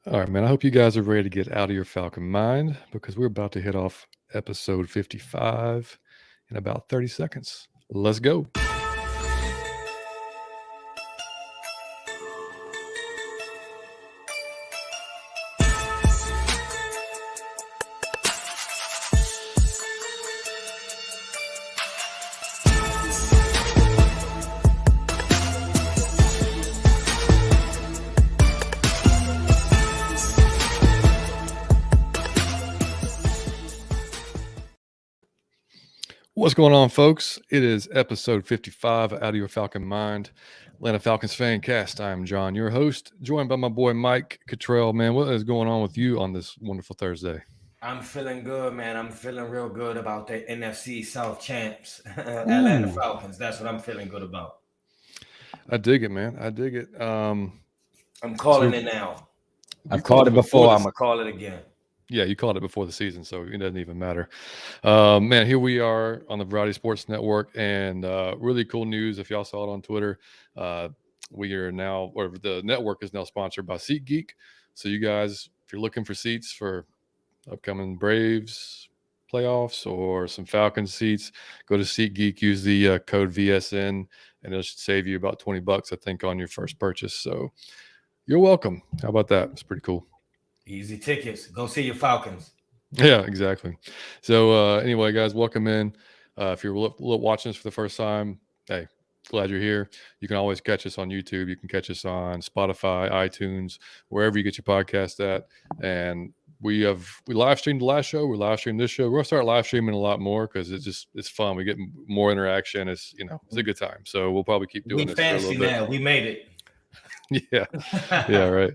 All right, man. I hope you guys are ready to get out of your Falcon mind because we're about to hit off episode 55 in about 30 seconds. Let's go. What's going on, folks? It is episode 55 Out of Your Falcon Mind, Atlanta Falcons fan cast. I am John, your host, joined by my boy Mike Cottrell. Man, what is going on with you on this wonderful Thursday? I'm feeling good, man. I'm feeling real good about the NFC South champs, Atlanta Ooh, Falcons. That's what I'm feeling good about. I dig it, man. I dig it. I'm So calling it now. you I've called called it it before before. I'm this. gonna call it again. Yeah, you called it before the season, so it doesn't even matter. Man, here we are on the Variety Sports Network, and really cool news. If y'all saw it on Twitter, uh, we are now, or the network is now sponsored by SeatGeek. So you guys, if you're looking for seats for upcoming Braves playoffs or some Falcons seats, go to SeatGeek, use the code VSN, and it should save you about $20, I think, on your first purchase. So you're welcome. How about that? It's pretty cool. Easy tickets. Go see your Falcons. Yeah, exactly. So anyway, guys, welcome in. If you're watching this for the first time, hey, glad you're here. You can always catch us on YouTube. You can catch us on Spotify, iTunes, wherever you get your podcast at. And we live streamed the last show. We live streamed this show. We're gonna start live streaming a lot more because it's fun. We get more interaction. It's a good time. So we'll probably keep We doing this for a little fancy bit. now. We made it. Yeah, yeah, right.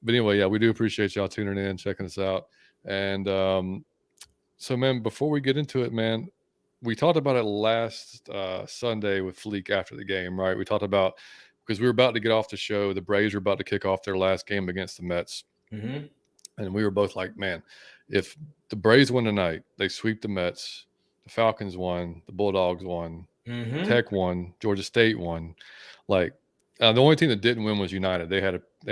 But anyway, yeah, we do appreciate y'all tuning in, checking us out. And so, man, before we get into it, man, we talked about it last Sunday with Fleek after the game, right? We talked about because we were about to get off the show. The Braves were about to kick off their last game against the Mets. Mm-hmm. And we were both like, man, if the Braves win tonight, they sweep the Mets, the Falcons won, the Bulldogs won, Mm-hmm. Tech won, Georgia State won. Like, the only team that didn't win was United. They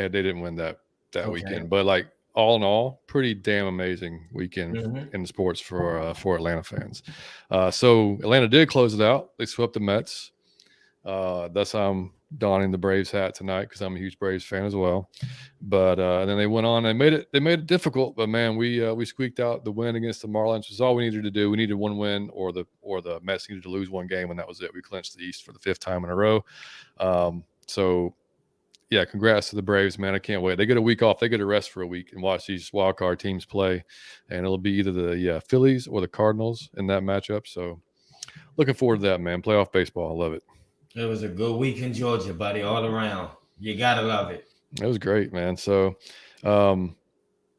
didn't win that Okay. weekend. But like all in all, pretty damn amazing weekend Mm-hmm. in sports for Atlanta fans. So Atlanta did close it out. They swept the Mets. That's how I'm donning the Braves hat tonight because I'm a huge Braves fan as well. But then they went on. They made it difficult. But man, we squeaked out the win against the Marlins. It was all we needed to do. We needed one win, or the Mets needed to lose one game, and that was it. We clinched the East for the 5th time in a row. So yeah, congrats to the Braves, man. I can't wait. They get a week off. They get a rest for a week and watch these wild card teams play. And it'll be either the Phillies or the Cardinals in that matchup. So looking forward to that, man. Playoff baseball. I love it. It was a good week in Georgia, buddy, all around. You gotta love it. It was great, man. So just a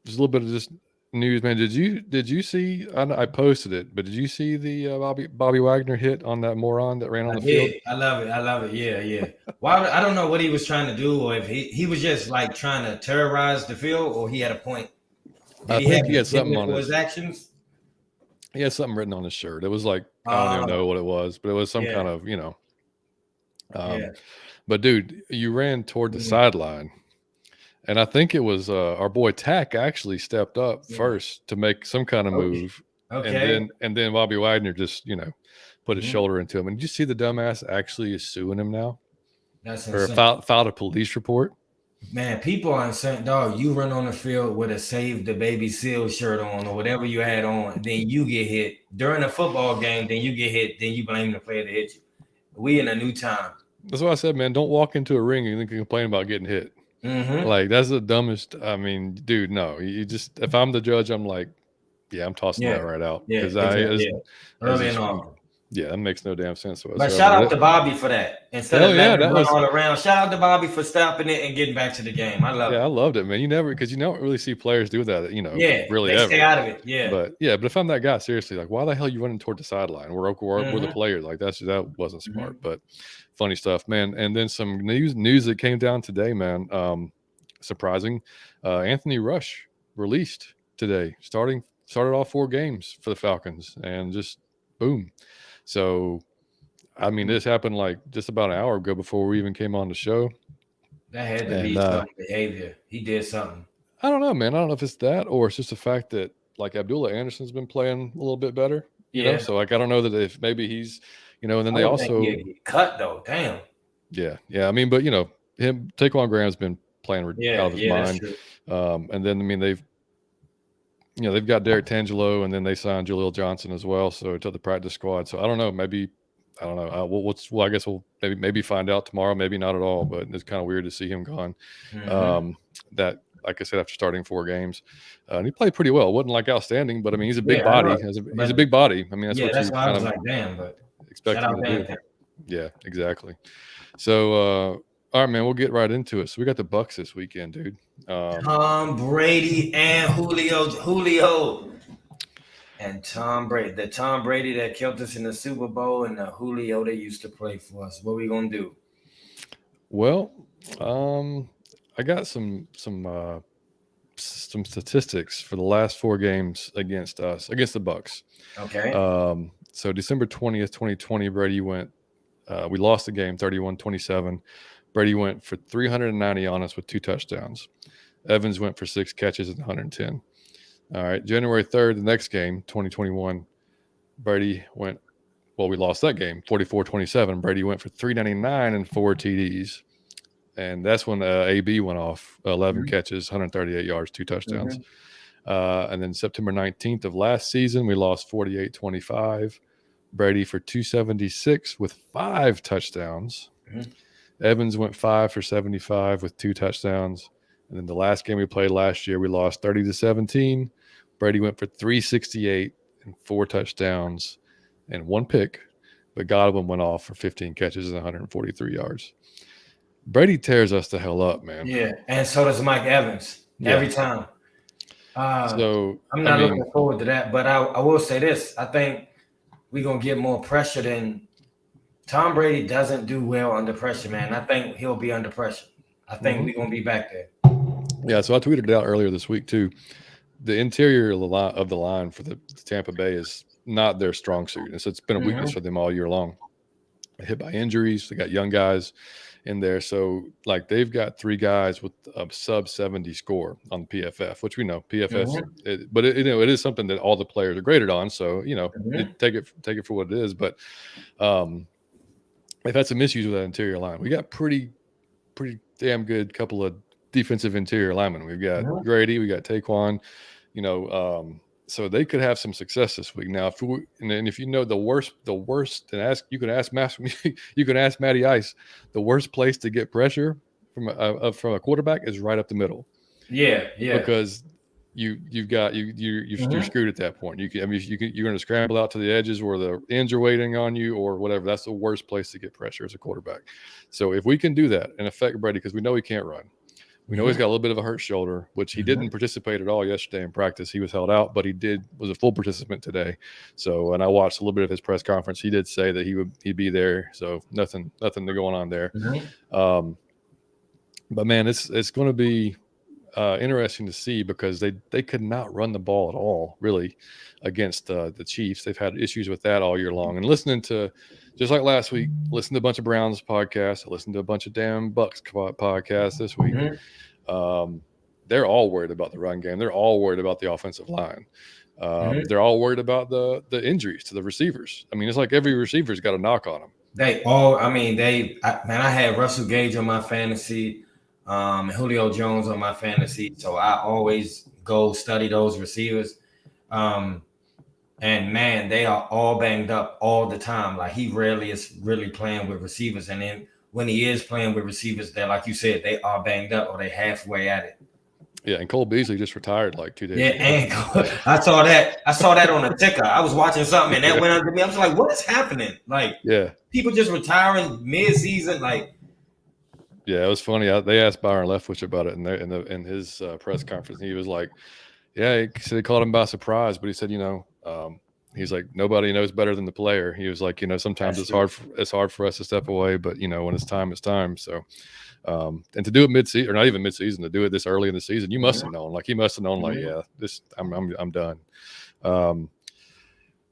little bit of just news, man. Did you see? I posted it, but did you see the Bobby Wagner hit on that moron that ran on the field? I love it. I love it. Yeah, yeah. Why? I don't know what he was trying to do, or if he was just like trying to terrorize the field, or he had a point. I think he had something on his actions. He had something written on his shirt. It was like I don't even know what it was, but it was some kind of yeah. But dude, you ran toward the sideline. And I think it was our boy Tack actually stepped up first to make some kind of move. Okay. And then Bobby Wagner just, put his shoulder into him. And did you see the dumbass actually is suing him now? That's insane. Or filed a police report? Man, people are insane. Dog, you run on the field with a Save the Baby Seal shirt on or whatever you had on, then you get hit. During a football game, then you get hit, then you blame the player that hit you. We in a new time. That's why I said, man, don't walk into a ring and then complain about getting hit. Mm-hmm. Like, that's the dumbest. I mean, dude, no. You just, if I'm the judge, I'm like, yeah, I'm tossing that right out. Yeah, exactly. Early and often. Yeah, that makes no damn sense whatsoever. But shout out to Bobby for that. Instead of letting him run all around, shout out to Bobby for stopping it and getting back to the game. I love it. Yeah, I loved it, man. You don't really see players do that, really they ever. Stay out of it. Yeah. But if I'm that guy, seriously, like, why the hell are you running toward the sideline? We're the players. Like, that wasn't smart. But funny stuff, man. And then some news that came down today, man. Surprising. Anthony Rush released today, started off 4 games for the Falcons, and just boom. So, I mean, this happened like just about an hour ago before we even came on the show. That had to And be some behavior. He did something. I don't know, man. I don't know if it's that or it's just the fact that like Abdullah Anderson's been playing a little bit better, Yeah. So like I don't know that if maybe he's, and then I they would think also he'd get cut though. Damn. yeah. I mean, but him Taquan Graham's been playing Yeah, out of his yeah, that's mind. true. And then I mean they've got Derek Tangelo and then they signed Jaleel Johnson as well, so to the practice squad. So I don't know, maybe I don't know. Well, I guess we'll maybe find out tomorrow. Maybe not at all, but it's kind of weird to see him gone. That, like I said, after starting 4 games, and he played pretty well. It wasn't like outstanding, but I mean, he's a big body. He's a big body. I mean, that's why I was like, damn. But expect him to do. Yeah, exactly. So, all right, man, we'll get right into it. So we got the Bucs this weekend, dude. Tom Brady and Julio. And Tom Brady, the Tom Brady that kept us in the Super Bowl, and the Julio that used to play for us. What we gonna do? Well, I got some statistics for the last 4 games against the Bucs. Okay. So December 20th, 2020, Brady went. We lost the game 31-27. Brady went for 390 on us with 2 touchdowns. Evans went for 6 catches and 110. All right, January 3rd, the next game, 2021, Brady went, we lost that game, 44-27. Brady went for 399 and 4 TDs. And that's when AB went off, 11 catches, 138 yards, 2 touchdowns. And then September 19th of last season, we lost 48-25. Brady for 276 with 5 touchdowns. Evans went 5 for 75 with 2 touchdowns. And then the last game we played last year, we lost 30-17. Brady went for 368 and 4 touchdowns and 1 pick, but Godwin went off for 15 catches and 143 yards. Brady tears us the hell up, man. Yeah, and so does Mike Evans every time. So I'm not looking forward to that, but I will say this. I think we're going to get more pressure than Tom Brady doesn't do well under pressure, man. I think he'll be under pressure. I think we're going to be back there. Yeah, so I tweeted it out earlier this week too. The interior of the line for the Tampa Bay is not their strong suit. And so it's been a weakness for them all year long. They're hit by injuries. They got young guys in there. So like they've got 3 guys with a sub 70 score on PFF, which we know PFF, but it is something that all the players are graded on. So, take it for what it is. But they've had some issues with that interior line. We got pretty damn good couple of defensive interior linemen. We've got Grady, we got Taquan, so they could have some success this week. Now, if you know the worst, and you can ask Matty Ice, the worst place to get pressure from a quarterback is right up the middle. Yeah. Because you're screwed at that point. You're going to scramble out to the edges where the ends are waiting on you or whatever. That's the worst place to get pressure as a quarterback. So if we can do that and affect Brady, because we know he can't run. We know he's got a little bit of a hurt shoulder, which he didn't participate at all yesterday in practice. He was held out, but was a full participant today. So, and I watched a little bit of his press conference. He did say that he'd be there. So nothing going on there. But man, it's going to be interesting to see because they could not run the ball at all, really, against the Chiefs. They've had issues with that all year long. And listening to, just like last week, listen to a bunch of Browns podcasts, listen to a bunch of damn Bucs podcasts this week. They're all worried about the run game. They're all worried about the offensive line. They're all worried about the injuries to the receivers. I mean, it's like every receiver's got a knock on them. I had Russell Gage on my fantasy, Julio Jones on my fantasy. So I always go study those receivers. And man, they are all banged up all the time. Like he rarely is really playing with receivers. And then when he is playing with receivers, they're like you said, they are banged up or they halfway at it. Yeah, and Cole Beasley just retired like 2 days ago. And I saw that on the ticker. I was watching something and that went under me. I was like, what is happening? Like, people just retiring mid-season, like. Yeah, it was funny. They asked Byron Leftwich about it in his press conference. And he was like, yeah, he said he caught him by surprise, but he said, he's like, nobody knows better than the player. He was like, sometimes it's hard for us to step away, but when it's time, it's time. So, and to do it mid-season, or not even mid-season, to do it this early in the season, you must have known. Like he must have known. Like, I'm done.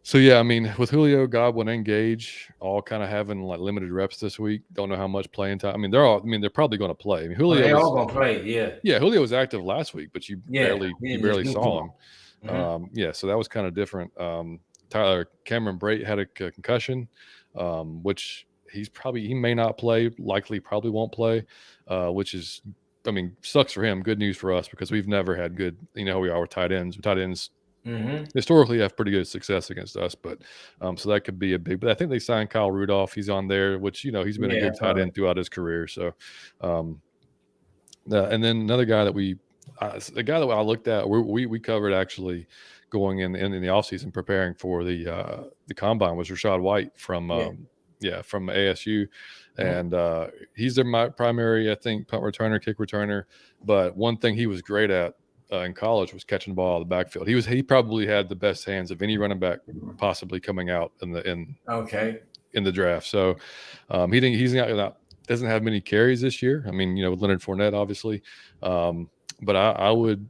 So yeah, I mean, with Julio, Godwin, and Gage all kind of having like limited reps this week, don't know how much playing time. I mean, they're probably going to play. I mean, Oh, Julio they all was gonna play. Yeah, yeah, Julio was active last week, but you yeah. barely We you didn't just barely do saw football. him. Hmm. Yeah, so that was kind of different. Tyler Cameron Brate had a concussion, which he may not play, likely probably won't play, which is, I mean, sucks for him. Good news for us because we've never had good, how we are with tight ends. Tight ends Hmm. historically have pretty good success against us, but so that could be a big. But I think they signed Kyle Rudolph. He's on there, which he's been a Yeah, good tight end throughout his career. So, um, and then another guy that the guy that I looked at, we covered actually going in the offseason preparing for the combine was Rashad White from yeah. from ASU, Hmm. and he's their primary, I think, punt returner, kick returner. But one thing he was great at in college was catching the ball out of the backfield. He probably had the best hands of any running back possibly coming out Okay. in the draft. So he's not doesn't have many carries this year. I mean, with Leonard Fournette, obviously, but I would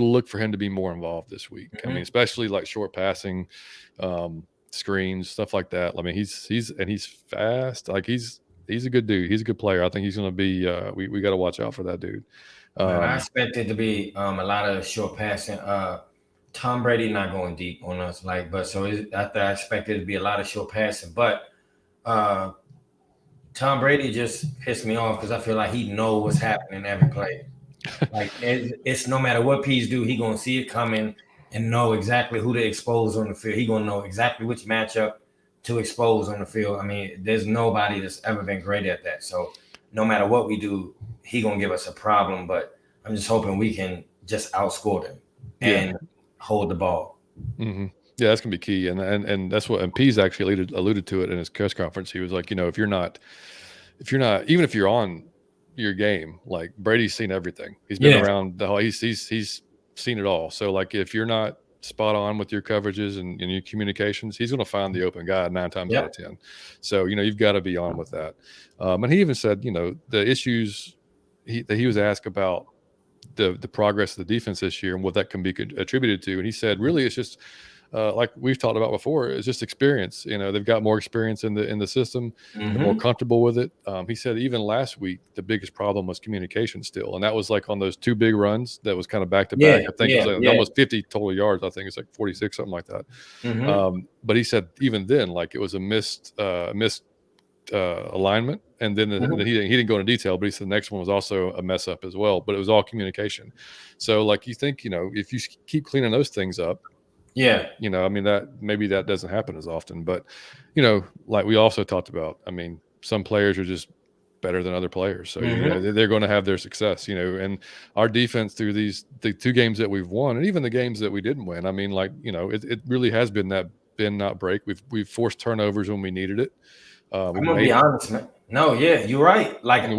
look for him to be more involved this week. I mean, Hmm. especially like short passing, screens, stuff like that. I mean, he's fast. Like he's a good dude. He's a good player. I think he's going to be. We got to watch out for that dude. Man, I expect it to be a lot of short passing. Tom Brady not going deep on us, I expect it to be a lot of short passing. But uh, Tom Brady just pissed me off because I feel like he know what's happening every play. Like it's no matter what P's do, he gonna see it coming and know exactly who to expose on the field. He gonna know exactly which matchup to expose on the field. I mean, there's nobody that's ever been great at that. So no matter what we do, he gonna give us a problem. But I'm just hoping we can just outscore them Yeah. and hold the ball. Hmm. Yeah, that's gonna be key, and that's what and Pease actually alluded to it in his press conference. He was like, if you're not, even if you're on your game, like Brady's seen everything. He's been Yeah. around the whole. He's seen it all. So like, if you're not spot on with your coverages and your communications, he's going to find the open guy 9 times out of Yep. 10. So you've got to be on with that. And he even said, the issues that he was asked about the progress of the defense this year and what that can be attributed to, and he said, really, it's just like we've talked about before, it's just experience. They've got more experience in the system. They're more Hmm. comfortable with it. He said even last week the biggest problem was communication still, and that was like on those two big runs that was kind of back to back. Yeah. I think it was Yeah. like Yeah. almost 50 total yards. I think it's like 46, something like that. Hmm. But he said even then, like it was a missed alignment, and then Hmm. he didn't go into detail, but he said the next one was also a mess up as well. But it was all communication. So like you think if you keep cleaning those things up. Yeah. I mean, that maybe that doesn't happen as often, but like we also talked about, I mean, some players are just better than other players. So, Hmm. they're going to have their success, and our defense through the two games that we've won and even the games that we didn't win. I mean, like, it really has been that bend not break. We've forced turnovers when we needed it. We I'm gonna be made, honest, man. No, yeah, you're right. Like,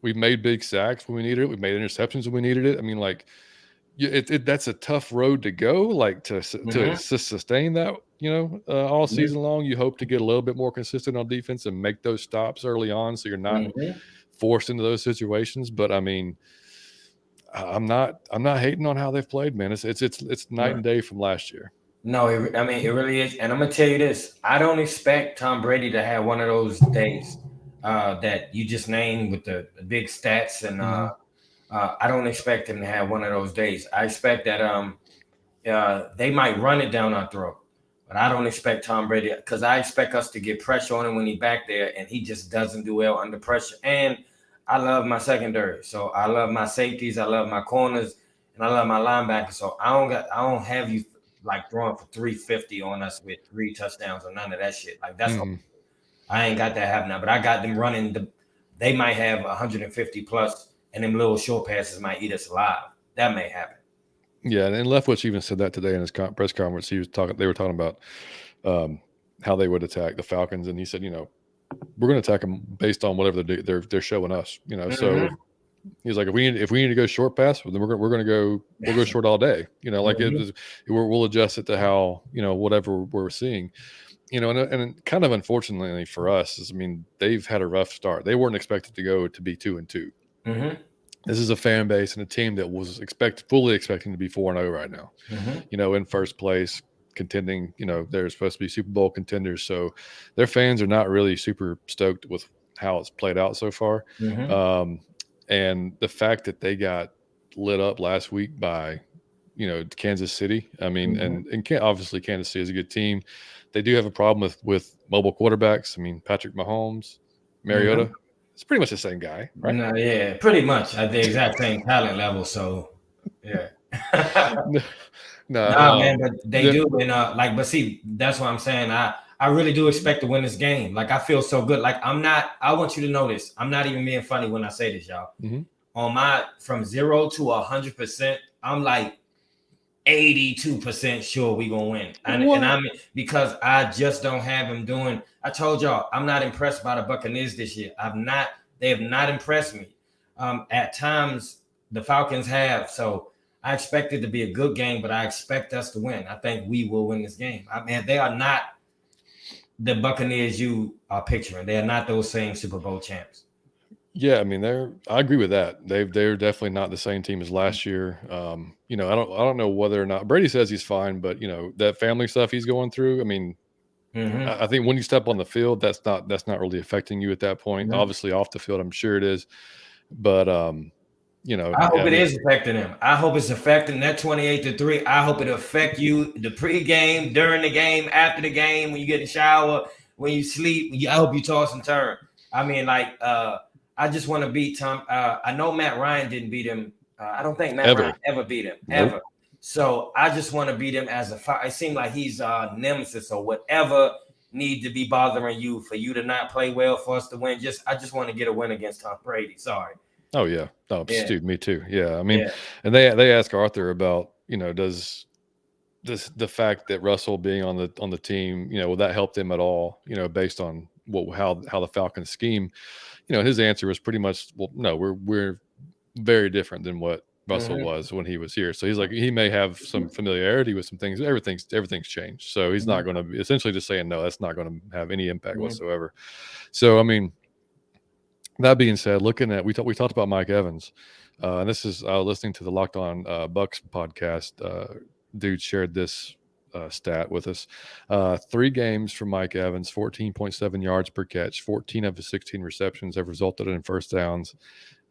we've made big sacks when we needed it. We've made interceptions when we needed it. I mean, like, that's a tough road to go, like to mhm, sustain that, all mhm, season long. You hope to get a little bit more consistent on defense and make those stops early on, so you're not mhm. forced into those situations. But I mean, I'm not hating on how they've played, man. It's night No, and day from last year. no, I mean, it really is. And I'm gonna tell you this: I don't expect Tom Brady to have one of those days that you just named with the big stats, and Hmm. I don't expect him to have one of those days. I expect that they might run it down our throat, but I don't expect Tom Brady because I expect us to get pressure on him when he's back there, and he just doesn't do well under pressure. And I love my secondary, so I love my safeties, I love my corners, and I love my linebackers. So I don't have you like throwing for 350 on us with 3 touchdowns or none of that shit. Like that's Hmm. I ain't got that happening, but I got them running. They might have 150 plus, and them little short passes might eat us alive. That may happen. Yeah, and Leftwich even said that today in his press conference. They were talking about um, how they would attack the Falcons, and he said, we're going to attack them based on whatever they're showing us. So Hmm. he's like, if we need to go short pass, well, then we're going to we'll go short all day. Like Hmm. we'll adjust it to how whatever we're seeing. And kind of unfortunately for us, I mean, they've had a rough start. They weren't expected to be 2-2. Hmm. This is a fan base and a team that was fully expecting to be 4-0 right now. Hmm. In first place. contending. They're supposed to be Super Bowl contenders, so their fans are not really super stoked with how it's played out so far. And the fact that they got lit up last week by Kansas City. I mean, and obviously Kansas City is a good team. They do have a problem with mobile quarterbacks. I mean, Patrick Mahomes, Mariota, it's pretty much the same guy, right? No, yeah, pretty much at the exact same talent level. So, yeah. Man, but they do, and but see, that's what I'm saying. I really do expect to win this game. Like, I feel so good. Like, I want you to know this. I'm not even being funny when I say this, y'all. On my from 0 to 100%, I'm like 82% sure we gonna win, and I mean, because I just don't have him doing. I told y'all I'm not impressed by the Buccaneers this year. They have not impressed me. At times the Falcons have, so I expect it to be a good game, but I expect us to win. I think we will win this game. I mean, they are not the Buccaneers you are picturing. They are not those same Super Bowl champs. Yeah, I mean, I agree with that. They're definitely not the same team as last year. I don't know whether or not Brady says he's fine, but that family stuff he's going through. I mean, I think when you step on the field, that's not really affecting you at that point. Obviously, off the field, I'm sure it is, but I hope it is affecting him. I hope it's affecting that 28-3. I hope it affect you the pregame, during the game, after the game, when you get in the shower, when you sleep. I hope you toss and turn. I mean, I just want to beat Tom. I know Matt Ryan didn't beat him. I don't think Matt Ryan ever beat him, ever. So I just want to beat him as it seems like he's nemesis or whatever need to be bothering you for you to not play well for us to win. I just want to get a win against Tom Brady. Sorry. Oh, yeah. Oh, yeah. Dude, me too. Yeah. I mean, and they ask Arthur about, does the fact that Russell being on the team, will that help them at all, based on how the Falcons scheme? His answer was pretty much, well, no, we're very different than what Russell was when he was here. So he's like, he may have some familiarity with some things. Everything's changed. So he's not going to be essentially just saying, no, that's not going to have any impact whatsoever. So, I mean, that being said, looking at, we talked about Mike Evans, and this is listening to the Locked On Bucs podcast. Dude shared this stat with us. 3 games for Mike Evans, 14.7 yards per catch, 14 of his 16 receptions have resulted in first downs.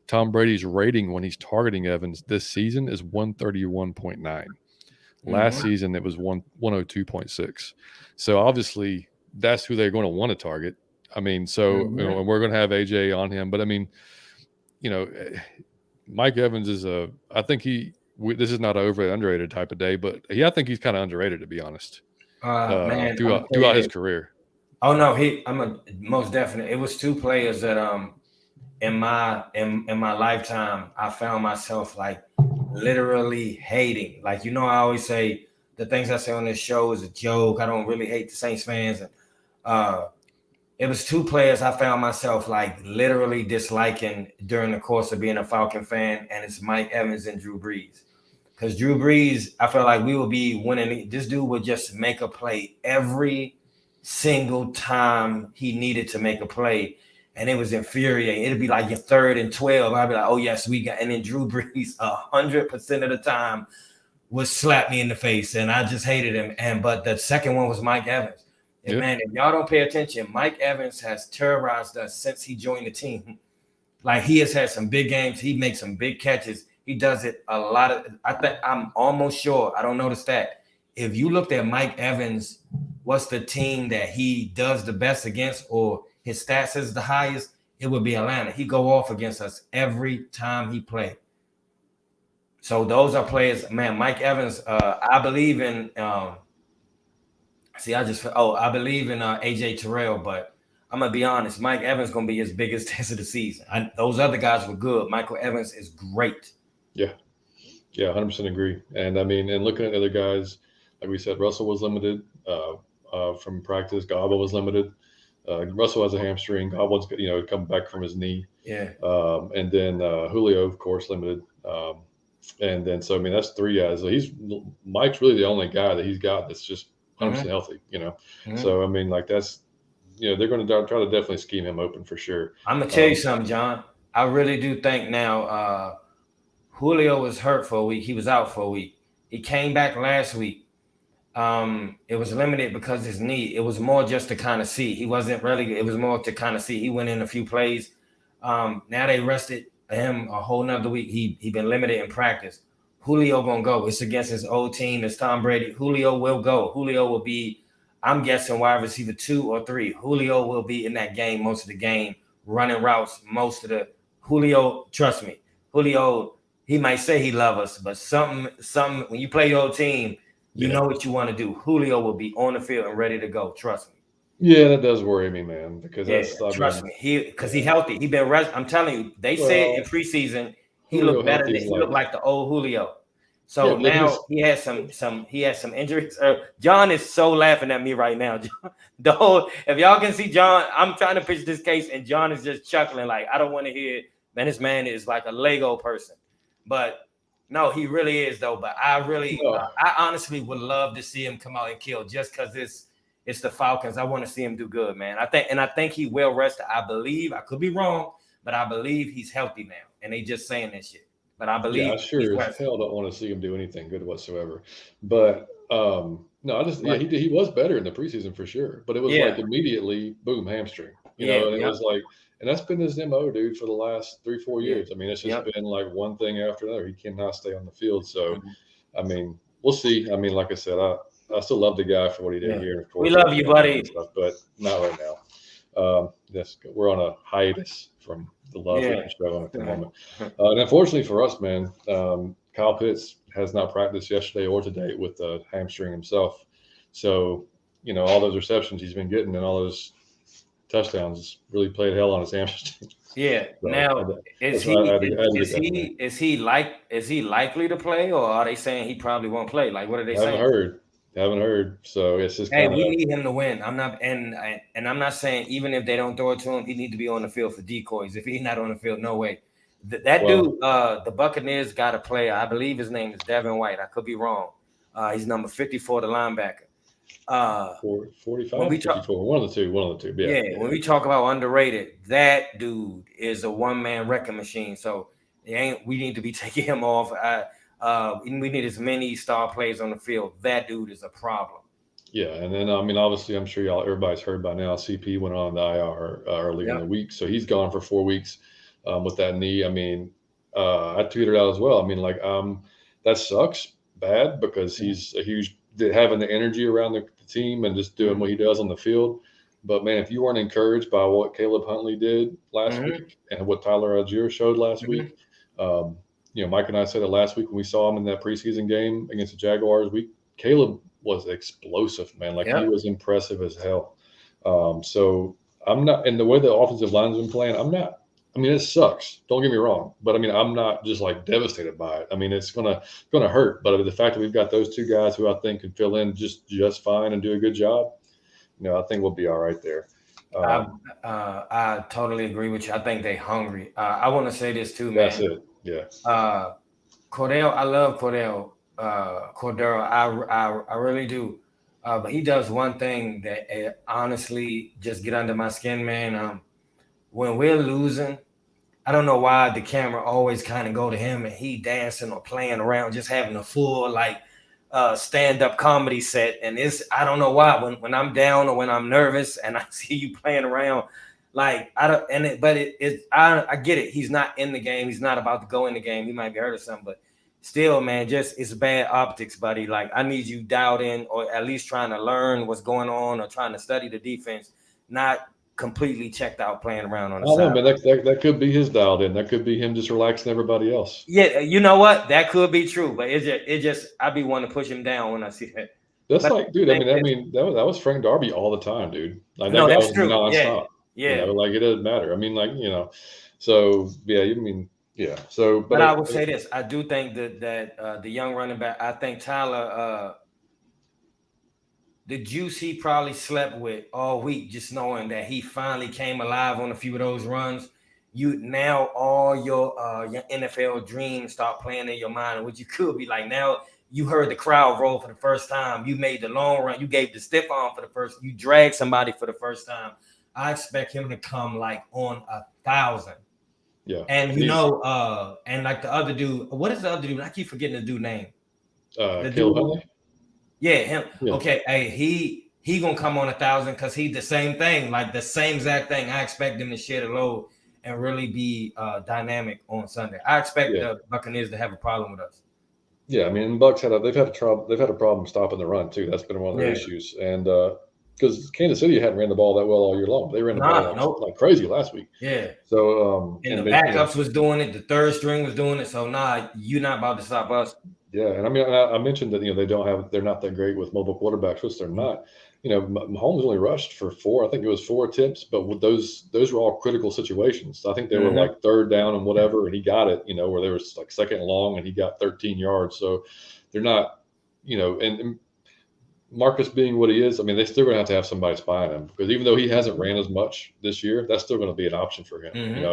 Tom Brady's rating when he's targeting Evans this season is 131.9. Last season it was 102.6. So obviously that's who they're going to want to target. I mean, so and we're going to have AJ on him, but I mean, Mike Evans is I think this is not an overly underrated type of day, but I think he's kind of underrated, to be honest. Man, throughout his career. Oh no, I'm most definite. It was 2 players that in my lifetime I found myself like literally hating. Like, I always say the things I say on this show is a joke. I don't really hate the Saints fans, and it was 2 players I found myself like literally disliking during the course of being a Falcon fan, and it's Mike Evans and Drew Brees. Because Drew Brees, I felt like we would be winning. This dude would just make a play every single time he needed to make a play, and it was infuriating. It'd be like your 3rd and 12. I'd be like, oh yes, we got. And then Drew Brees 100% of the time would slap me in the face, and I just hated him. But the second one was Mike Evans. And man, if y'all don't pay attention, Mike Evans has terrorized us since he joined the team. Like, he has had some big games. He makes some big catches. He does it a lot I'm almost sure. I don't know the stat. If you looked at Mike Evans, what's the team that he does the best against, or his stats is the highest, it would be Atlanta. He go off against us every time he played. So those are players, man. Mike Evans, I believe in I believe in AJ Terrell, but I'm gonna be honest. Mike Evans gonna be his biggest test of the season. Those other guys were good. Michael Evans is great. Yeah, 100% agree. And I mean, and looking at other guys, like we said, Russell was limited from practice. Gobble was limited. Russell has a hamstring. Gobble's come back from his knee. Yeah. And then Julio, of course, limited. And then so I mean, that's 3 guys. So Mike's really the only guy that he's got that's just 100% healthy. So I mean, like that's they're going to try to definitely scheme him open for sure. I'm gonna tell you something, John. I really do think now. Julio was hurt for a week. He was out for a week. He came back last week. It was limited because his knee. It was more just to kind of see. He wasn't really. It was more to kind of see. He went in a few plays. Now they rested him a whole nother week. He been limited in practice. Julio gonna go. It's against his old team. It's Tom Brady. Julio will go. Julio will be, I'm guessing, wide receiver 2 or 3. Julio will be in that game most of the game, running routes most of the. Julio, trust me, Julio. He might say he love us, but something when you play your old team, you know what you want to do. Julio will be on the field and ready to go. Trust me. Yeah, that does worry me, man, because trust me. He healthy. He been rest. I'm telling you, they said in preseason he looked better than he looked like the old Julio. So now he has some injuries. John is so laughing at me right now. If y'all can see John, I'm trying to pitch this case, and John is just chuckling like, I don't want to hear it. Man, this man is like a Lego person. But no, he really is though. But I honestly would love to see him come out and kill, just because it's the Falcons. I want to see him do good, man. I think he will rest. I believe, I could be wrong, but I believe he's healthy now. And they just saying this shit. But I believe I sure as hell don't want to see him do anything good whatsoever. But no, he was better in the preseason for sure. But it was like immediately, boom, hamstring. You know, and it was like, and that's been his MO, dude, for the last 3-4 years. I mean, it's just been like one thing after another. He cannot stay on the field. So, I mean, we'll see. I mean, like I said, I still love the guy for what he did here. Of course, we love you, buddy. Stuff, but not right now. We're on a hiatus from the love we can show at the moment. And unfortunately for us, man, Kyle Pitts has not practiced yesterday or today with the hamstring himself. So, you know, all those receptions he's been getting and all those touchdowns really played hell on his hamstring. Yeah. So now, is he likely to play, or are they saying he probably won't play? Like, what are they saying? Haven't heard. So it's just we need him to win. I'm not, and I'm not saying even if they don't throw it to him, he need to be on the field for decoys. If he's not on the field, no way. Dude, the Buccaneers got a player. I believe his name is Devin White. I could be wrong. He's number 54, the linebacker. 45, 54, one of the two. Yeah. When we talk about underrated, that dude is a one-man wrecking machine. So we need to be taking him off. We need as many star players on the field. That dude is a problem. Yeah, and then I mean, obviously, I'm sure everybody's heard by now. CP went on the IR early in the week, so he's gone for 4 weeks with that knee. I mean, I tweeted out as well. I mean, like, that sucks bad because he's a huge having the energy around the team and just doing what he does on the field. But man, if you weren't encouraged by what Caleb Huntley did last week and what Tyler Algier showed last week, you know, Mike and I said it last week when we saw him in that preseason game against the Jaguars. Caleb was explosive, man. Like, he was impressive as hell. So I'm not, and the way the offensive line's been playing, I mean, it sucks. Don't get me wrong, but I mean, I'm not just like devastated by it. I mean, it's gonna hurt. But the fact that we've got those two guys who I think can fill in just fine and do a good job, you know, I think we'll be all right there. I totally agree with you. I think they're hungry. I want to say this too, man. That's it. Yeah. Cordell, I love Cordell. Cordero, I really do. But he does one thing that honestly just get under my skin, man. When we're losing, I don't know why the camera always kind of go to him and he dancing or playing around, just having a full like stand-up comedy set. And I don't know why when I'm down or when I'm nervous and I see you playing around, like I get it. He's not in the game. He's not about to go in the game. He might be hurt or something, but still, man, it's bad optics, buddy. Like, I need you dialed in or at least trying to learn what's going on or trying to study the defense, not completely checked out playing around on the side. Man, that could be his dialed in. That could be him just relaxing everybody else. Yeah, you know what? That could be true, but it just I'd be wanting to push him down when I see that. That's like, dude. I mean, that was Frank Darby all the time, dude. Like, no, that's true. Nonstop. Yeah. You know, like, it doesn't matter. I mean, like, you know, so yeah. You mean. Yeah. So, but I would say this: I do think that the young running back, I think Tyler, the juice he probably slept with all week, just knowing that he finally came alive on a few of those runs. Now all your NFL dreams start playing in your mind, which you could be like, now you heard the crowd roll for the first time. You made the long run. You gave the stiff arm for the first. You dragged somebody for the first time. I expect him to come like on 1,000. Yeah. And you know, and like the other dude, what is the other dude? I keep forgetting the dude's name. Caleb Huntley? Yeah, him. Yeah. Okay, hey, he gonna come on 1,000 because he the same thing, like the same exact thing. I expect him to share the load and really be dynamic on Sunday. I expect the Buccaneers to have a problem with us. Yeah, I mean, Bucs they've had a problem stopping the run too. That's been one of their issues, and because Kansas City hadn't ran the ball that well all year long, they ran the ball like crazy last week. Yeah. So and the backups was doing it, the third string was doing it. So you're not about to stop us. Yeah, and I mean, I mentioned that they're not that great with mobile quarterbacks, which they're not. Mahomes only rushed for 4. I think it was 4 attempts, but with those were all critical situations. I think they were like third down and whatever, and he got it. Where there was like second and long, and he got 13 yards. So they're not, and Marcus being what he is, I mean, they're still going to have somebody spying him because even though he hasn't ran as much this year, that's still going to be an option for him.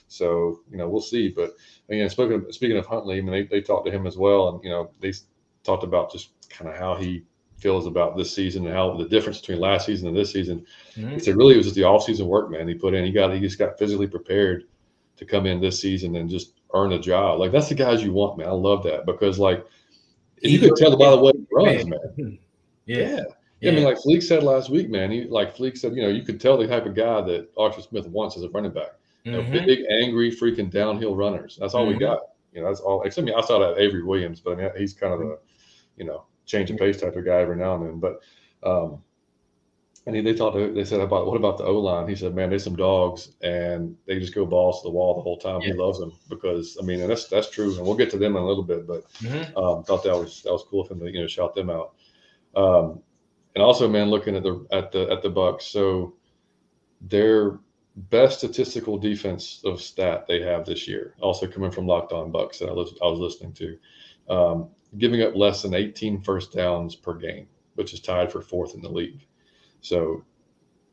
So we'll see. But again, speaking of Huntley, I mean, they talked to him as well, and they talked about just kind of how he feels about this season and how the difference between last season and this season. He said really it was just the off-season work, man. He put in. He just got physically prepared to come in this season and just earn a job. Like that's the guys you want, man. I love that because like if you could tell by the way he runs, man. Yeah. I mean, like Fleek said last week, man. Fleek said, you could tell the type of guy that Arthur Smith wants as a running back. Big, angry, freaking downhill runners. That's all we got. That's all. Except I saw that Avery Williams, but I mean, he's kind of a, change of pace type of guy every now and then. But and they said about what about the O-line? He said, man, there's some dogs, and they just go balls to the wall the whole time. He loves them because I mean, and that's true. And we'll get to them in a little bit, but thought that was cool of him to shout them out. And also, man, looking at the Bucs, so their best statistical defensive stat they have this year, also coming from Locked On Bucs that I was listening to, giving up less than 18 first downs per game, which is tied for 4th in the league. So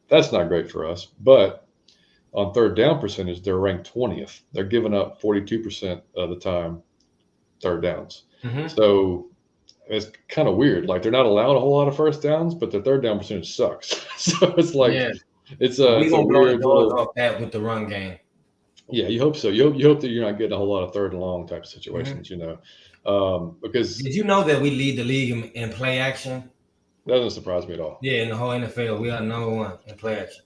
that's not great for us. But on third down percentage, they're ranked 20th. They're giving up 42% of the time third downs. So it's kind of weird. Like they're not allowed a whole lot of first downs, but their third down percentage sucks. So it's like it's a weird little with the run game. Yeah, you hope so. You hope that you're not getting a whole lot of third and long type of situations, because did you know that we lead the league in play action? That doesn't surprise me at all. Yeah, in the whole NFL, we are number 1 in play action.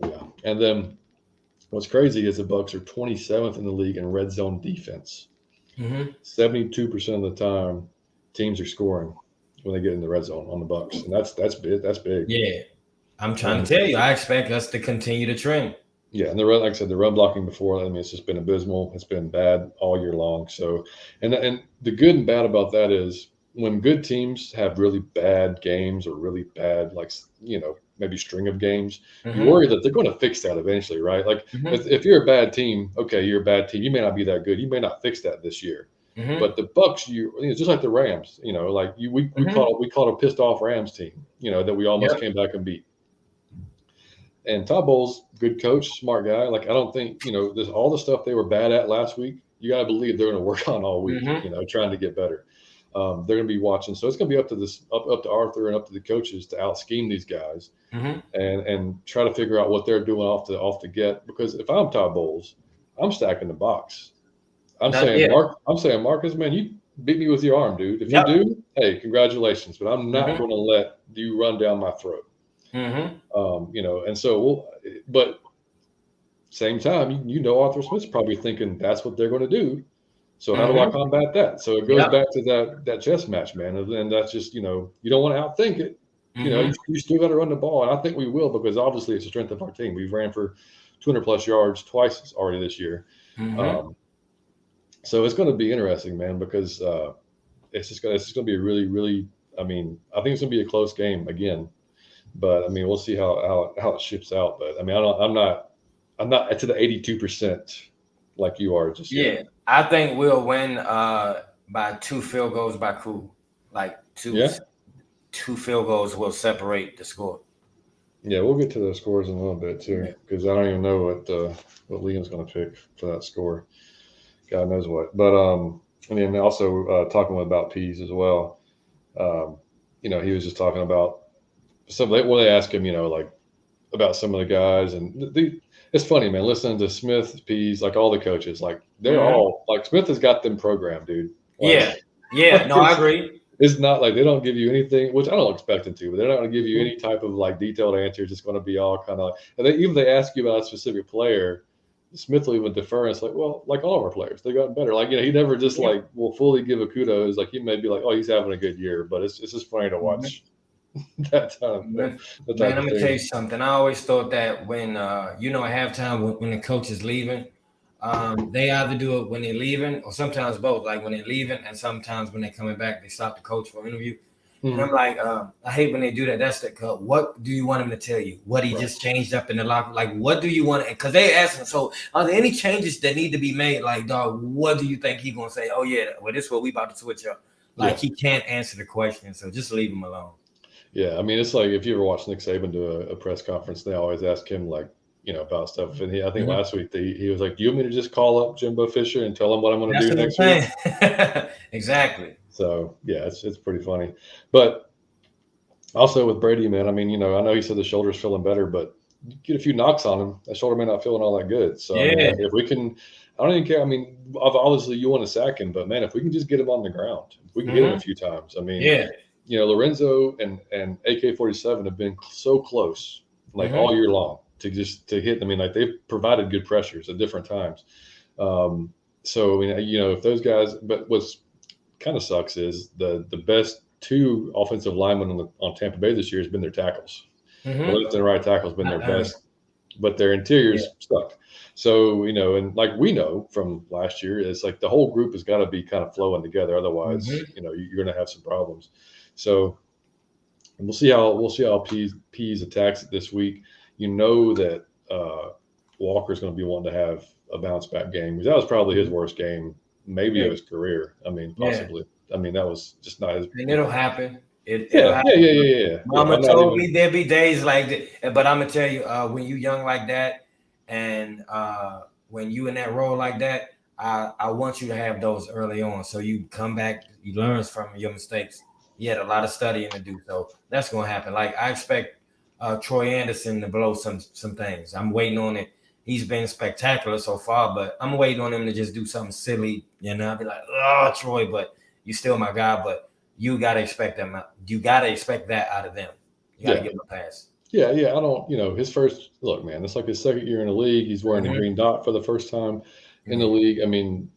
Yeah, and then what's crazy is the Bucs are 27th in the league in red zone defense. 72% of the time, teams are scoring when they get in the red zone on the Bucs, and that's big. That's big. Yeah, I'm trying to tell you, I expect us to continue the trend. Yeah, and like I said, the run blocking before, I mean, it's just been abysmal. It's been bad all year long. So, and the good and bad about that is when good teams have really bad games or really bad, like, maybe string of games, you worry that they're going to fix that eventually, right? Like if you're a bad team, okay, you're a bad team. You may not be that good. You may not fix that this year. But the Bucs, just like the Rams, we caught a pissed off Rams team, that we almost came back and beat. And Todd Bowles, good coach, smart guy. Like I don't think there's all the stuff they were bad at last week. You got to believe they're going to work on all week, trying to get better. They're going to be watching, so it's going to be up to Arthur and up to the coaches to out scheme these guys and try to figure out what they're doing off the get. Because if I'm Todd Bowles, I'm stacking the box. I'm saying, Marcus, man, you beat me with your arm, dude. If you do, hey, congratulations. But I'm not going to let you run down my throat. And so but same time, Arthur Smith's probably thinking that's what they're going to do. So how do I combat that? So it goes back to that chess match, man. And that's just, you don't want to outthink it. You still got to run the ball. And I think we will, because obviously it's the strength of our team. We've ran for 200 plus yards twice already this year. So it's going to be interesting, man, because it's just going to be a really, really, I mean, I think it's going to be a close game again. But I mean, we'll see how it ships out. But I mean, I'm not to the 82% like you are just yet. I think we'll win by 2 field goals by Crew. Like two field goals will separate the score. Yeah, we'll get to those scores in a little bit too, because I don't even know what Liam's going to pick for that score. God knows what. But and then also talking about Pease as well. He was just talking about they asked him, like about some of the guys, and it's funny, man, listening to Smith, Pease, like all the coaches, like they're all like Smith has got them programmed, dude. Like, no, I agree. it's not like they don't give you anything, which I don't expect them to, but they're not going to give you any type of like detailed answer. It's just going to be all kind of like, and even if they ask you about a specific player, Smith will even defer. And it's like, well, like all of our players, they gotten better. Like, he never just like will fully give a kudos. Like, he may be like, oh, he's having a good year, but it's just funny to watch that type of Man, I'm gonna tell you something. I always thought that when at halftime when the coach is leaving, they either do it when they're leaving, or sometimes both. Like when they're leaving, and sometimes when they're coming back, they stop the coach for an interview. And I'm like, I hate when they do that. That's the cut. What do you want him to tell you? What he just changed up in the locker? Like, what do you want? Because they ask him, so are there any changes that need to be made? Like, dog, what do you think he's gonna say? Oh yeah, well, this is what we about to switch up. Like, he can't answer the question, so just leave him alone. Yeah, I mean, it's like if you ever watch Nick Saban do a press conference, they always ask him like, about stuff. And I think last week he was like, "Do you want me to just call up Jimbo Fisher and tell him what I'm going to do next week?" Exactly. So yeah, it's pretty funny. But also with Brady, man, I mean, I know he said the shoulder's feeling better, but you get a few knocks on him, that shoulder may not feeling all that good. So I mean, if we can, I don't even care. I mean, obviously you want to sack him, but man, if we can just get him on the ground, if we can get him a few times. I mean, Lorenzo and AK-47 have been so close, like all year long, to hit. I mean, like they've provided good pressures at different times. So I mean, if those guys, but what's kind of sucks is the best two offensive linemen on Tampa Bay this year has been their tackles. The left and right tackle has been their best, but their interiors stuck. So and like we know from last year, it's like the whole group has got to be kind of flowing together. Otherwise, you're going to have some problems. So we'll see how Pease attacks it this week. That Walker's going to be wanting to have a bounce back game, because that was probably his worst game, maybe of his career. I mean, possibly. I mean, that was just not his. And it'll happen. It'll happen. Yeah. Mama told me there'd be days like that, but I'm gonna tell you, when you young like that, and when you in that role like that, I want you to have those early on, so you come back, you learn from your mistakes. He had a lot of studying to do, so that's gonna happen. Like I expect Troy Anderson to blow some things. I'm waiting on it. He's been spectacular so far, but I'm waiting on him to just do something silly. I'll be like, oh, Troy, but you still my guy. But you gotta expect them. You gotta expect that out of them. You gotta give them a pass. Yeah. I don't. His first look, man. It's like his second year in the league. He's wearing a green dot for the first time in the league. I mean,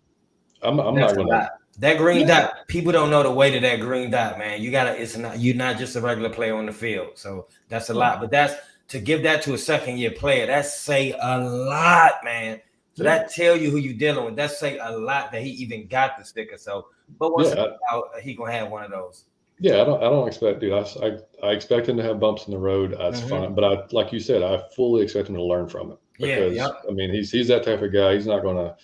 I'm not gonna. That green dot, people don't know the weight of that green dot, man. You're not just a regular player on the field. So that's a lot. But to give that to a second-year player, that say a lot, man. So that tell you who you're dealing with. That say a lot that he even got the sticker. So, but once he gonna have one of those. Yeah, I don't expect, dude. I expect him to have bumps in the road. That's fine. But like you said, I fully expect him to learn from it. Because I mean, he's that type of guy. He's not gonna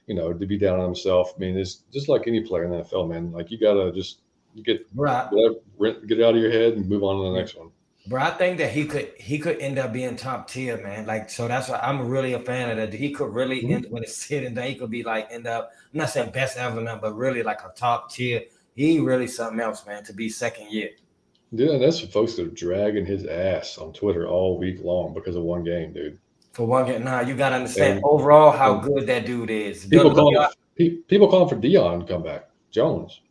to be down on himself. I mean, it's just like any player in the NFL, man. Like you gotta just get it out of your head and move on to the next one. Bro, I think that he could end up being top tier, man. Like, so that's why I'm really a fan of that. He could really end when it's sitting there. He could be like end up. I'm not saying best ever, but really like a top tier. He really something else, man. To be second year. Yeah, and that's what folks that are dragging his ass on Twitter all week long because of one game, dude. For one game, you got to understand overall how good that dude is. People call him for Deion comeback. Jones.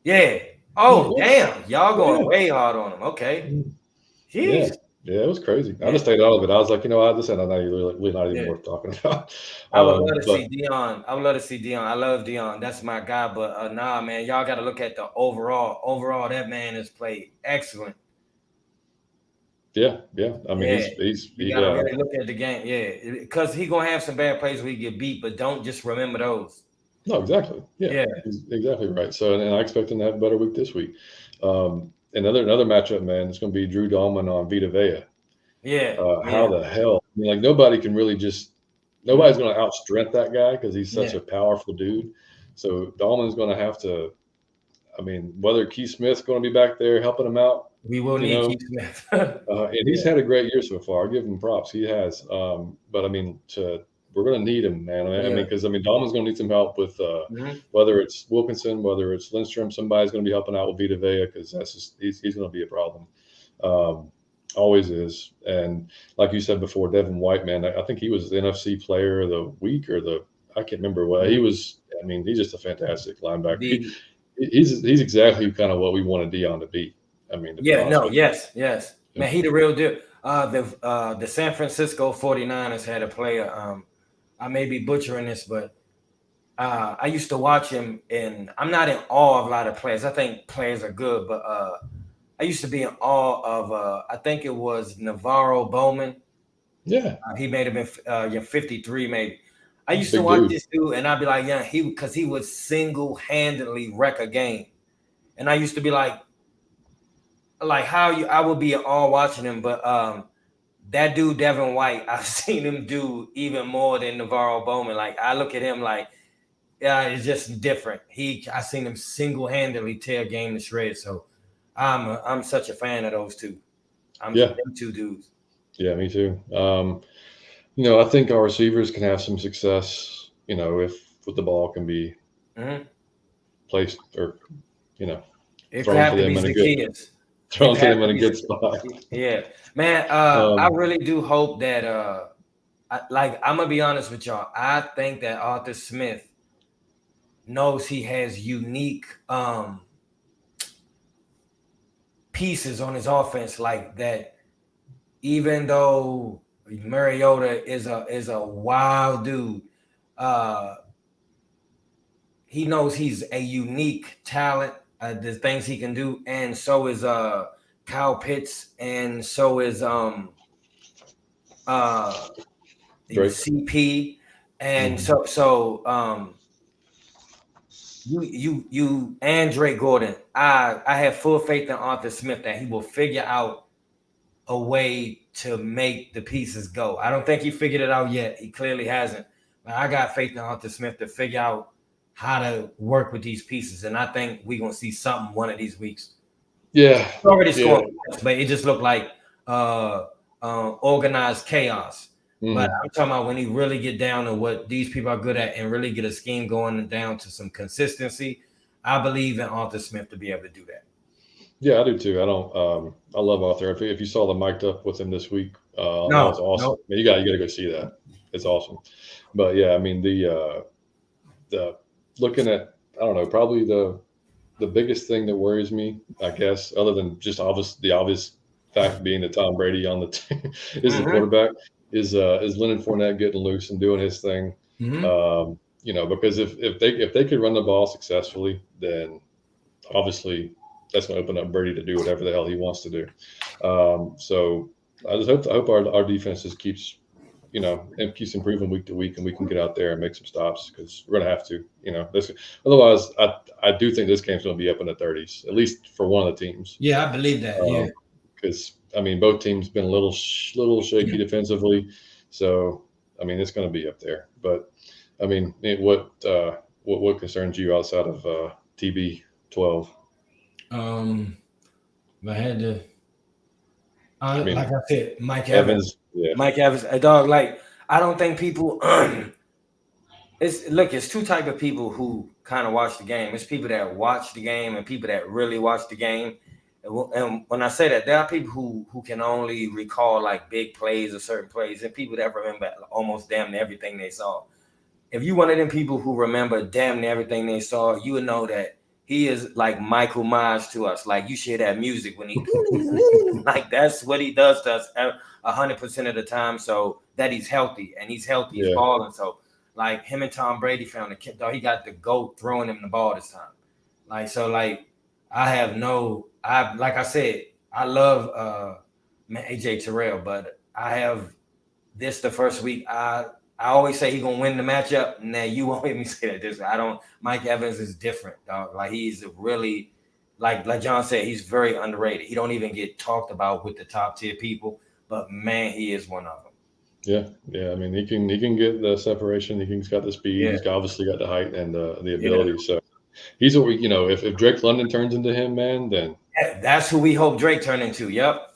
Yeah. Oh, damn. Y'all going way hard on him. Okay. Jeez. Yeah, it was crazy. I just stayed out of it. I was like, this is not even worth talking about. I would love to see Deion. I love Deion. That's my guy. But man, y'all got to look at the overall. Overall, that man has played excellent. Yeah. I mean, you gotta really look at the game. Yeah, because he's gonna have some bad plays where he get beat, but don't just remember those. No, exactly. Yeah. He's exactly right. So, and I expect him to have a better week this week. Another matchup, man. It's going to be Drew Dahlman on Vita Vea. Yeah. How the hell? I mean, like nobody's going to outstrength that guy because he's such a powerful dude. So Dahlman's going to have to. I mean, whether Keith Smith's going to be back there helping him out. We will need Keith Smith. And he's had a great year so far. I'll give him props. He has. But I mean, we're going to need him, man. I mean, because Dahlman's going to need some help with whether it's Wilkinson, whether it's Lindstrom. Somebody's going to be helping out with Vita Vea because he's going to be a problem. Always is. And like you said before, Devin White, man, I think he was the NFC Player of the Week I can't remember what he was. I mean, he's just a fantastic linebacker. he's exactly kind of what we wanted Dion to be. I mean, to be Yeah, honest no, with you. yes. Man, he the real deal. The San Francisco 49ers had a player. I may be butchering this, but I used to watch him, and I'm not in awe of a lot of players. I think players are good, but I used to be in awe of I think it was Navarro Bowman. Yeah, He may have been 53 maybe. I used to big watch dude. this dude, and I'd be like, yeah, because he would single-handedly wreck a game, and I used to be like how you I would be all watching him, but that dude Devin White, I've seen him do even more than Navarro Bowman. Like I look at him like, yeah, it's just different. I seen him single-handedly tear a game to shreds. So I'm such a fan of those two. I'm Yeah, them two dudes. yeah, me too. I think our receivers can have some success. If the ball can be Mm-hmm. placed or you know It could thrown have to to them be in a good Zacchaeus. It thrown could to have them to in a be good spot. Yeah, man. I Um, really do hope that I'm gonna be honest with y'all. I think that Arthur Smith knows he has unique pieces on his offense like that. Even though Mariota is a wild dude, uh, he knows he's a unique talent. The things he can do, and so is Kyle Pitts, and so is uh Drake. CP, and Mhm. you and Drake Gordon. I have full faith in Arthur Smith that he will figure out a way to make the pieces go. I don't think he figured it out yet. He clearly hasn't. But I got faith in Arthur Smith to figure out how to work with these pieces. And I think we're gonna see something one of these weeks. Yeah, He's already yeah. scoring points, but it just looked like organized chaos. But Mhm. I'm talking about when he really get down to what these people are good at and really get a scheme going and down to some consistency. I believe in Arthur Smith to be able to do that. Yeah, I do too. I don't. I love Arthur. If you saw the mic'd up with him this week, that was No, awesome. no. Man, you got to go see that. It's awesome. But yeah, I mean the looking at I don't know probably the biggest thing that worries me, I guess, other than just the obvious fact being that Tom Brady on the is the Mm-hmm. quarterback, is Leonard Fournette getting loose and doing his thing. Mm-hmm. Because if they could run the ball successfully, then obviously that's going to open up Brady to do whatever the hell he wants to do. So I hope our defense just keeps and keeps improving week to week, and we can get out there and make some stops because we're gonna have to. Otherwise, I do think this game's gonna be up in the 30s, at least for one of the teams. Yeah, I believe that. Yeah. Because I mean, both teams been a little shaky defensively, so I mean, it's gonna be up there. But I mean, what concerns you outside of TB12? Um, if I had to, I like mean, I said, Mike Evans. Evans, yeah, Mike Evans, a dog. Like I don't think people. It's two type of people who kind of watch the game. It's people that watch the game and people that really watch the game. And when I say that, there are people who can only recall like big plays or certain plays, and people that remember almost damn near everything they saw. If you one of them people who remember damn near everything they saw, you would know that he is like Michael Myers to us. Like you should have music when he like that's what he does to us 100% of the time. So that he's healthy and he's healthy, he's yeah, balling. So like him and Tom Brady found the kid, though he got the GOAT throwing him the ball this time. Like I have no like I said, I love AJ Terrell, but I have this the first week. I always say he's gonna win the matchup. Now you won't hear me say that. This I don't. Mike Evans is different, dog. Like he's really, like John said, he's very underrated. He don't even get talked about with the top tier people, but man, he is one of them. yeah. I mean, he can get the separation. He's got the speed. Yeah, He's obviously got the height and the yeah. ability. So he's what if Drake London turns into him, man, then Yeah, that's who we hope Drake turn into. Yep.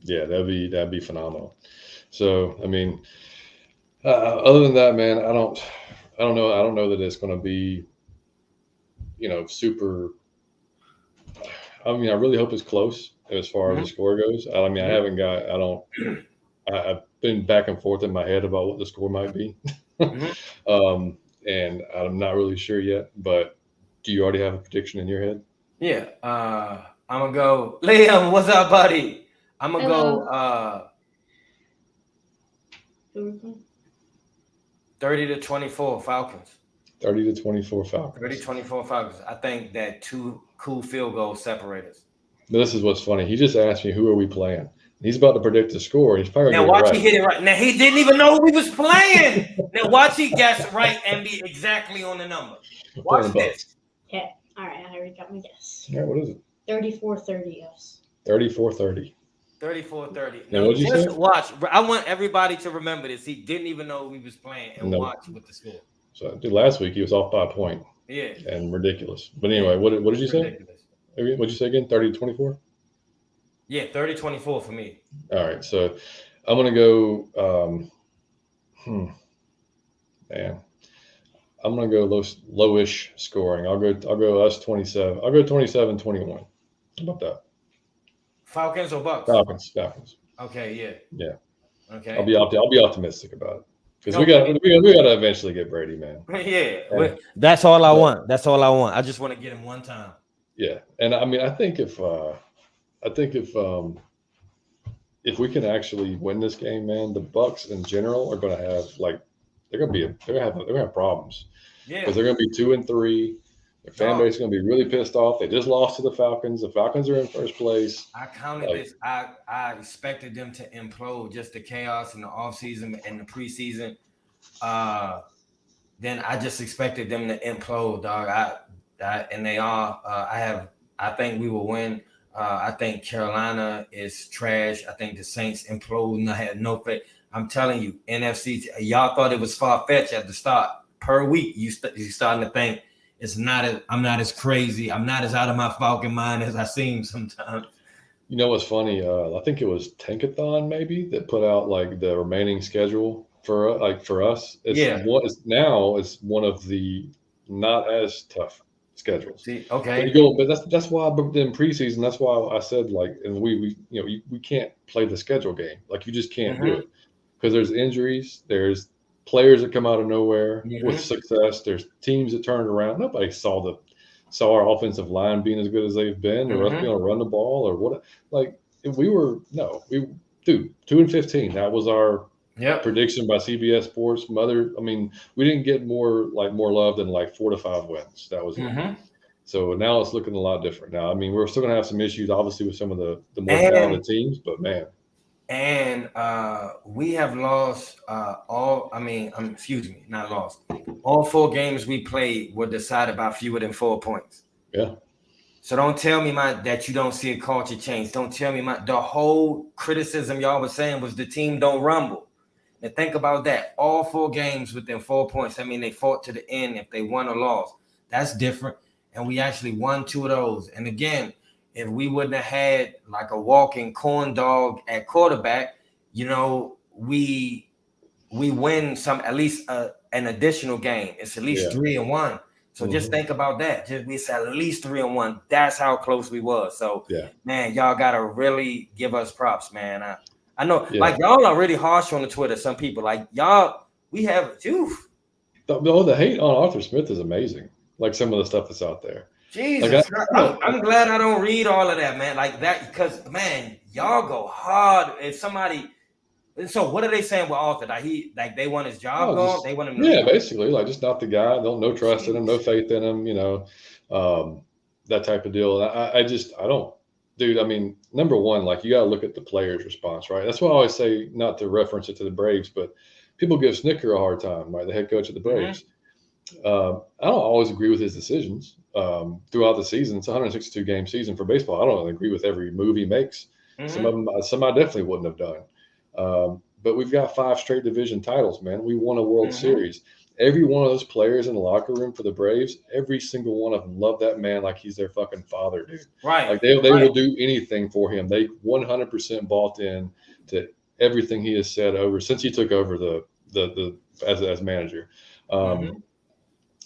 yeah, that'd be phenomenal. So I mean, other than that, man, I don't know. I don't know that it's going to be super. I mean, I really hope it's close as far as the Mm-hmm. score goes. I mean, I haven't got. I don't. I've been back and forth in my head about what the score might be, Mm-hmm. um, and I'm not really sure yet. But Do you already have a prediction in your head? Yeah. I'm gonna go. Liam, what's up, buddy? I'm gonna Hello. go 30-24 Falcons. 30-24 Falcons. 30-24 Falcons. I think that 2 cool field goals separate us. But this is what's funny. He just asked me, who are we playing? He's about to predict the score. He's probably Now going to watch get he hit it right. Now he didn't even know we was playing. Now watch he guess right and be exactly on the number. Watch this. Okay. All right. I already got my guess. Yeah, what is it? 34-30, yes. 34-30. 34-30. Now, Now, what'd you just say? watch. I want everybody to remember this. He didn't even know we was playing, and No. watch with the score. So last week he was off by a point. Yeah. And ridiculous. But anyway, what did you say? Ridiculous. What did you say again? 30-24? Yeah, 30-24 for me. All right. So I'm going to go man. I'm going to go lowish scoring. I'll go us 27. I'll go 27-21. How about that? Falcons or Bucs? Falcons. Okay, yeah. Yeah. Okay. I'll be optimistic about it. Because we got to eventually get Brady, man. Yeah. That's all I want. That's all I want. I just want to get him one time. Yeah. And I mean, I think if we can actually win this game, man, the Bucs in general are going to have they're going to have problems. Yeah. Because they're going to be 2-3. Their fan base is going to be really pissed off. They just lost to the Falcons. The Falcons are in first place. I counted this. I expected them to implode, just the chaos in the offseason and the preseason. Then I just expected them to implode, dog. And they are. I think we will win. I think Carolina is trash. I think the Saints implode, and I had no faith. I'm telling you, NFC. Y'all thought it was far fetched at the start. Per week, you starting to think. I'm not as crazy. I'm not as out of my Falcon mind as I seem sometimes. You know what's funny? I think it was Tankathon maybe that put out the remaining schedule for us. It's one of the not as tough schedules. See, okay. But that's why in preseason. That's why I said and we can't play the schedule game. You just can't do it because there's injuries. There's players that come out of nowhere with success. There's teams that turn it around. Nobody saw our offensive line being as good as they've been, or us being able to run the ball, or what. 2-15. That was our prediction by CBS Sports. We didn't get more love than 4 to 5 wins. That was it. So now it's looking a lot different. Now, we're still gonna have some issues, obviously, with some of the more talented teams, but man. And we have lost all 4 games we played were decided by fewer than 4 points. Yeah. So don't tell me that you don't see a culture change. Don't tell me the whole criticism y'all was saying was the team don't rumble. Now think about that. All 4 games within 4 points. They fought to the end if they won or lost. That's different. And we actually won 2 of those. And again, if we wouldn't have had a walking corn dog at quarterback, we win at least an additional game. It's at least 3-1. So just think about that. It's at least 3-1. That's how close we was. So man, y'all gotta really give us props, man. I know y'all are really harsh on the Twitter. Some people we have the hate on Arthur Smith is amazing. Some of the stuff that's out there. Jesus, I'm glad I don't read all of that, man. Because man, y'all go hard. If somebody, so what are they saying with Arthur? They want his job gone. They want him. Yeah, basically, just not the guy. No trust in him, no faith in him. That type of deal. I don't, dude. Number one, you got to look at the player's response, right? That's why I always say, not to reference it to the Braves, but people give Snicker a hard time, right? The head coach of the Braves. I don't always agree with his decisions throughout the season. It's a 162 game season for baseball. I don't agree with every move he makes. Some of them, I definitely wouldn't have done. But we've got 5 straight division titles, man. We won a World Series. Every one of those players in the locker room for the Braves, every single one of them love that man like he's their fucking father, dude. Right. They will do anything for him. They 100% bought in to everything he has said since he took over as manager.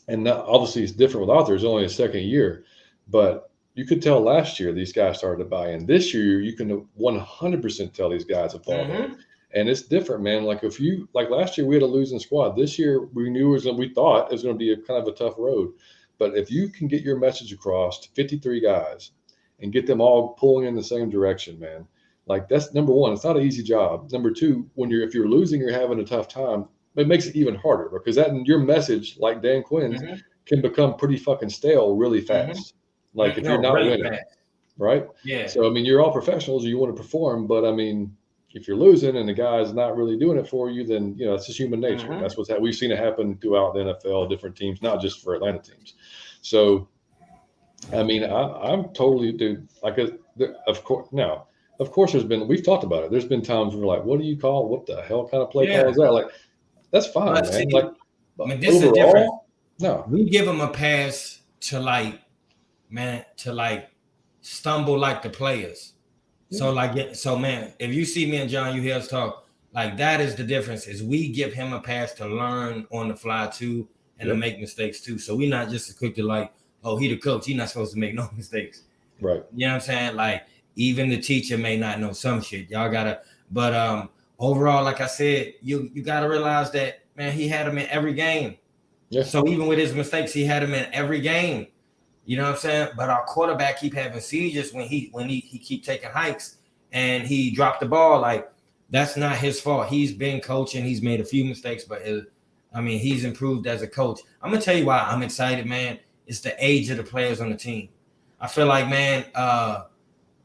And obviously it's different with Arthur. It's only his second year, but you could tell last year these guys started to buy in. This year you can 100% tell these guys have bought in, and it's different, man. If you last year we had a losing squad. This year we thought it was going to be a kind of a tough road, But if you can get your message across to 53 guys and get them all pulling in the same direction, man, like that's number one. It's not an easy job. Number two, if you're losing or having a tough time, it makes it even harder because your message, like Dan Quinn's, can become pretty fucking stale really fast. Like if you're not really winning, fast. right? Yeah. So I mean, you're all professionals and you want to perform, but I mean, if you're losing and the guy's not really doing it for you, then it's just human nature. That's what's we've seen it happen throughout the NFL, different teams, not just for Atlanta teams. So, I mean, I'm totally, dude. Like, of course, we've talked about it. There's been times where we're like, what do you call? What the hell kind of play call is that? Like, that's fine, But man. see, like, I mean, this is different. overall, no, We give them a pass to stumble like the players. So man, if you see me and John, you hear us talk, like that is the difference. Is we give him a pass to learn on the fly too, and to make mistakes too. So we're not just as quick to like, oh, he the coach, he's not supposed to make no mistakes. right? You know what I'm saying? Like even the teacher may not know some shit. Y'all gotta, but overall, like I said, you gotta realize that, man, he had him in every game. Yeah. So even with his mistakes, he had him in every game. You know what I'm saying? But our quarterback keep having seizures when he keep taking hikes and he dropped the ball. Like that's not his fault. He's been coaching. He's made a few mistakes, but he's improved as a coach. I'm gonna tell you why I'm excited, man. It's the age of the players on the team. I feel like, man,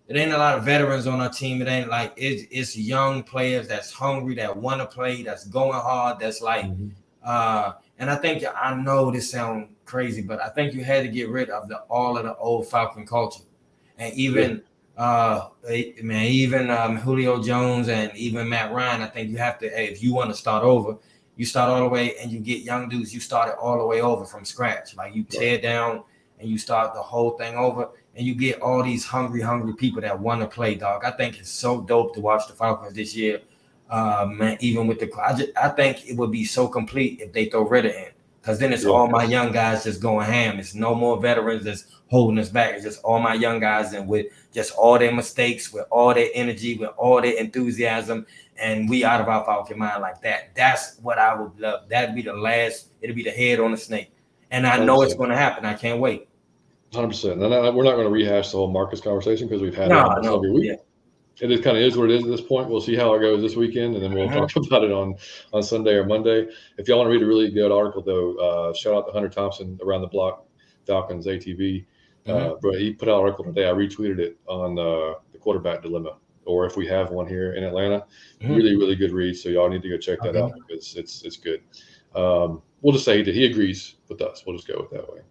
it ain't a lot of veterans on our team. It ain't like it's young players that's hungry, that want to play, that's going hard, that's like and I think, I know this sounds crazy, but I think you had to get rid of all of the old Falcon culture. And even Julio Jones and even Matt Ryan, I think you have to, if you want to start over, you start all the way and you get young dudes, you start it all the way over from scratch. Like you tear down and you start the whole thing over and you get all these hungry people that want to play, dog. I think it's so dope to watch the Falcons this year. Man, even with I think it would be so complete if they throw Ritter in, because then it's all my young guys just going ham. It's no more veterans that's holding us back. It's just all my young guys and with just all their mistakes, with all their energy, with all their enthusiasm, and we out of our Falcon mind like that. That's what I would love. That'd be the last. It'll be the head on the snake, and I know 100%. It's going to happen. I can't wait. 100%. And we're not going to rehash the whole Marcus conversation because we've had it every week. Yeah. It kind of is what it is at this point. We'll see how it goes this weekend, and then we'll talk about it on Sunday or Monday. If y'all want to read a really good article, though, shout out to Hunter Thompson, Around the Block, Falcons ATV. But he put out an article today. I retweeted it on the quarterback dilemma, or if we have one here in Atlanta. Really, really good read. So y'all need to go check that out because it's good. We'll just say he agrees with us. We'll just go with that way.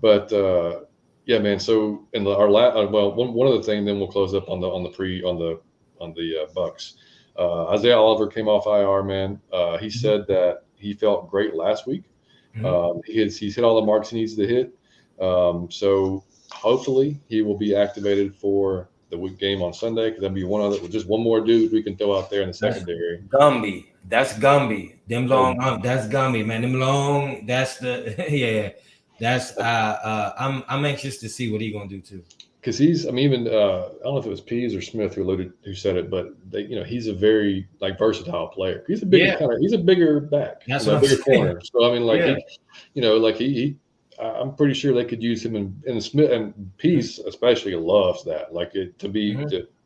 But yeah, man. So in our one other thing, then we'll close up on the Bucs. Isaiah Oliver came off IR, man. He said that he felt great last week. He's hit all the marks he needs to hit. So hopefully he will be activated for the week game on Sunday, because that'd be just one more dude we can throw out there in the secondary. Gumby. That's Gumby. Them long, that's Gumby, man. Them long, that's the That's I'm anxious to see what he's gonna do too. Because I don't know if it was Pease or Smith who said it, but he's a very versatile player. He's a bigger he's a bigger back, that's a bigger corner. So I mean, I'm pretty sure they could use him in Smith, and Pease especially loves that.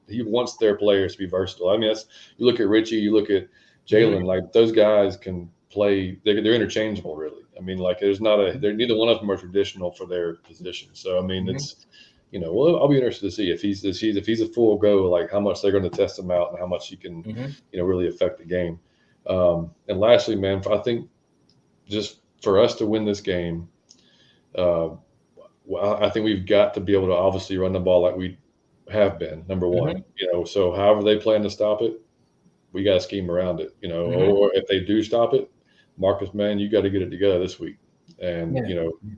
He wants their players to be versatile. I mean, you look at Richie, you look at Jalen, like those guys can play. They're interchangeable, really. I mean, neither one of them are traditional for their position. So I mean, it's I'll be interested to see if he's a full go, like how much they're going to test him out and how much he can really affect the game. And lastly, man, I think just for us to win this game, I think we've got to be able to obviously run the ball like we have been, number one. So however they plan to stop it, we got to scheme around it. Or if they do stop it, Marcus, man, you got to get it together this week, and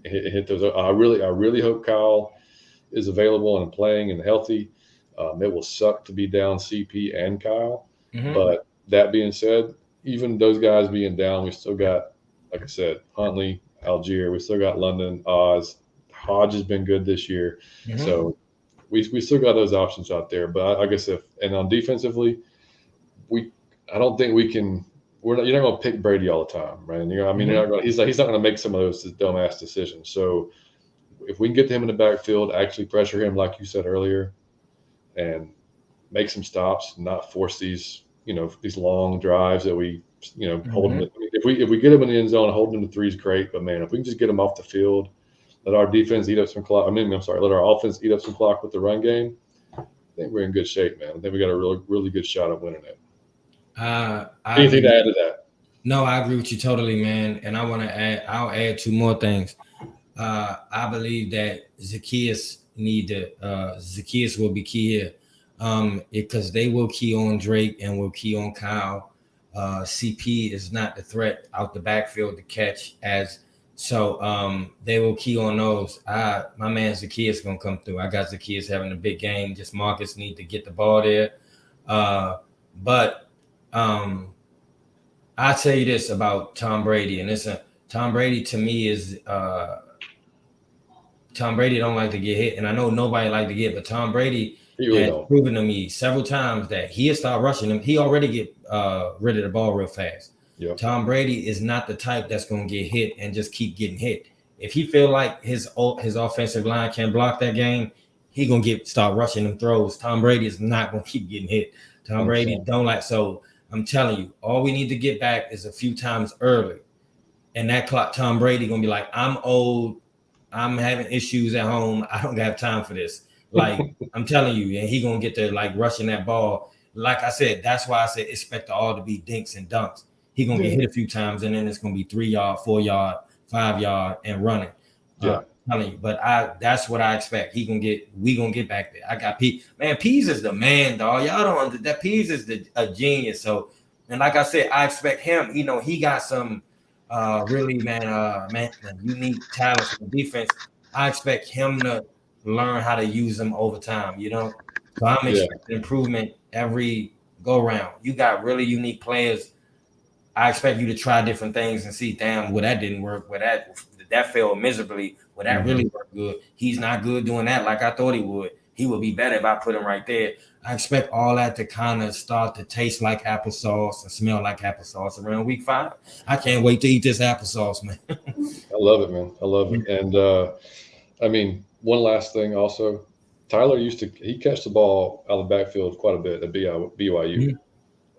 hit those. I really hope Kyle is available and playing and healthy. It will suck to be down CP and Kyle, but that being said, even those guys being down, we still got, like I said, Huntley, Algier. We still got London, Oz. Hodge has been good this year, so we still got those options out there. But I guess on defensively, I don't think we can you're not going to pick Brady all the time, right? And, I mean, he's not going to make some of those dumbass decisions. So if we can get him in the backfield, actually pressure him, like you said earlier, and make some stops, not force these long drives that we hold him. If we get him in the end zone, holding him to 3 is great. But man, if we can just get him off the field, let our defense eat up some clock. Let our offense eat up some clock with the run game. I think we're in good shape, man. I think we got a really, really good shot at winning it. Anything to add to that? No, I agree with you totally, man. And I'll add 2 more things. I believe that Zacchaeus will be key here. Because they will key on Drake and will key on Kyle. CP is not the threat out the backfield to catch so they will key on those. My man Zacchaeus gonna come through. I got Zacchaeus having a big game. Just Marcus need to get the ball there. But I'll tell you this about Tom Brady, and Tom Brady to me is Tom Brady don't like to get hit, and I know nobody like to get, but Tom Brady has proven to me several times that he'll start rushing him. He already get rid of the ball real fast. Yep. Tom Brady is not the type that's going to get hit and just keep getting hit. If he feel like his offensive line can block that game, he going to start rushing them throws. Tom Brady is not going to keep getting hit. Tom Brady don't like. So I'm telling you, all we need to get back is a few times early. And that clock, Tom Brady going to be like, I'm old. I'm having issues at home. I don't have time for this. Like, I'm telling you, and he going to get to like rushing that ball. Like I said, that's why I said expect it all to be dinks and dunks. He going to get hit a few times, and then it's going to be 3 yard, 4 yard, 5 yard, and running. I'm telling you, but that's what I expect. We going to get back there. I got P. Man, Pease is the man, dog. Y'all don't that Pease is a genius. So, and like I said, I expect him, he got some really, unique talent for the defense. I expect him to learn how to use them over time, So I'm expecting improvement every go round. You got really unique players. I expect you to try different things and see, damn, that didn't work, that failed miserably, that really worked good. He's not good doing that like I thought he would. He would be better if I put him right there. I expect all that to kind of start to taste like applesauce and smell like applesauce around week 5. I can't wait to eat this applesauce, man. I love it, man. I love it. And one last thing also, Tyler he catch the ball out of the backfield quite a bit at BYU.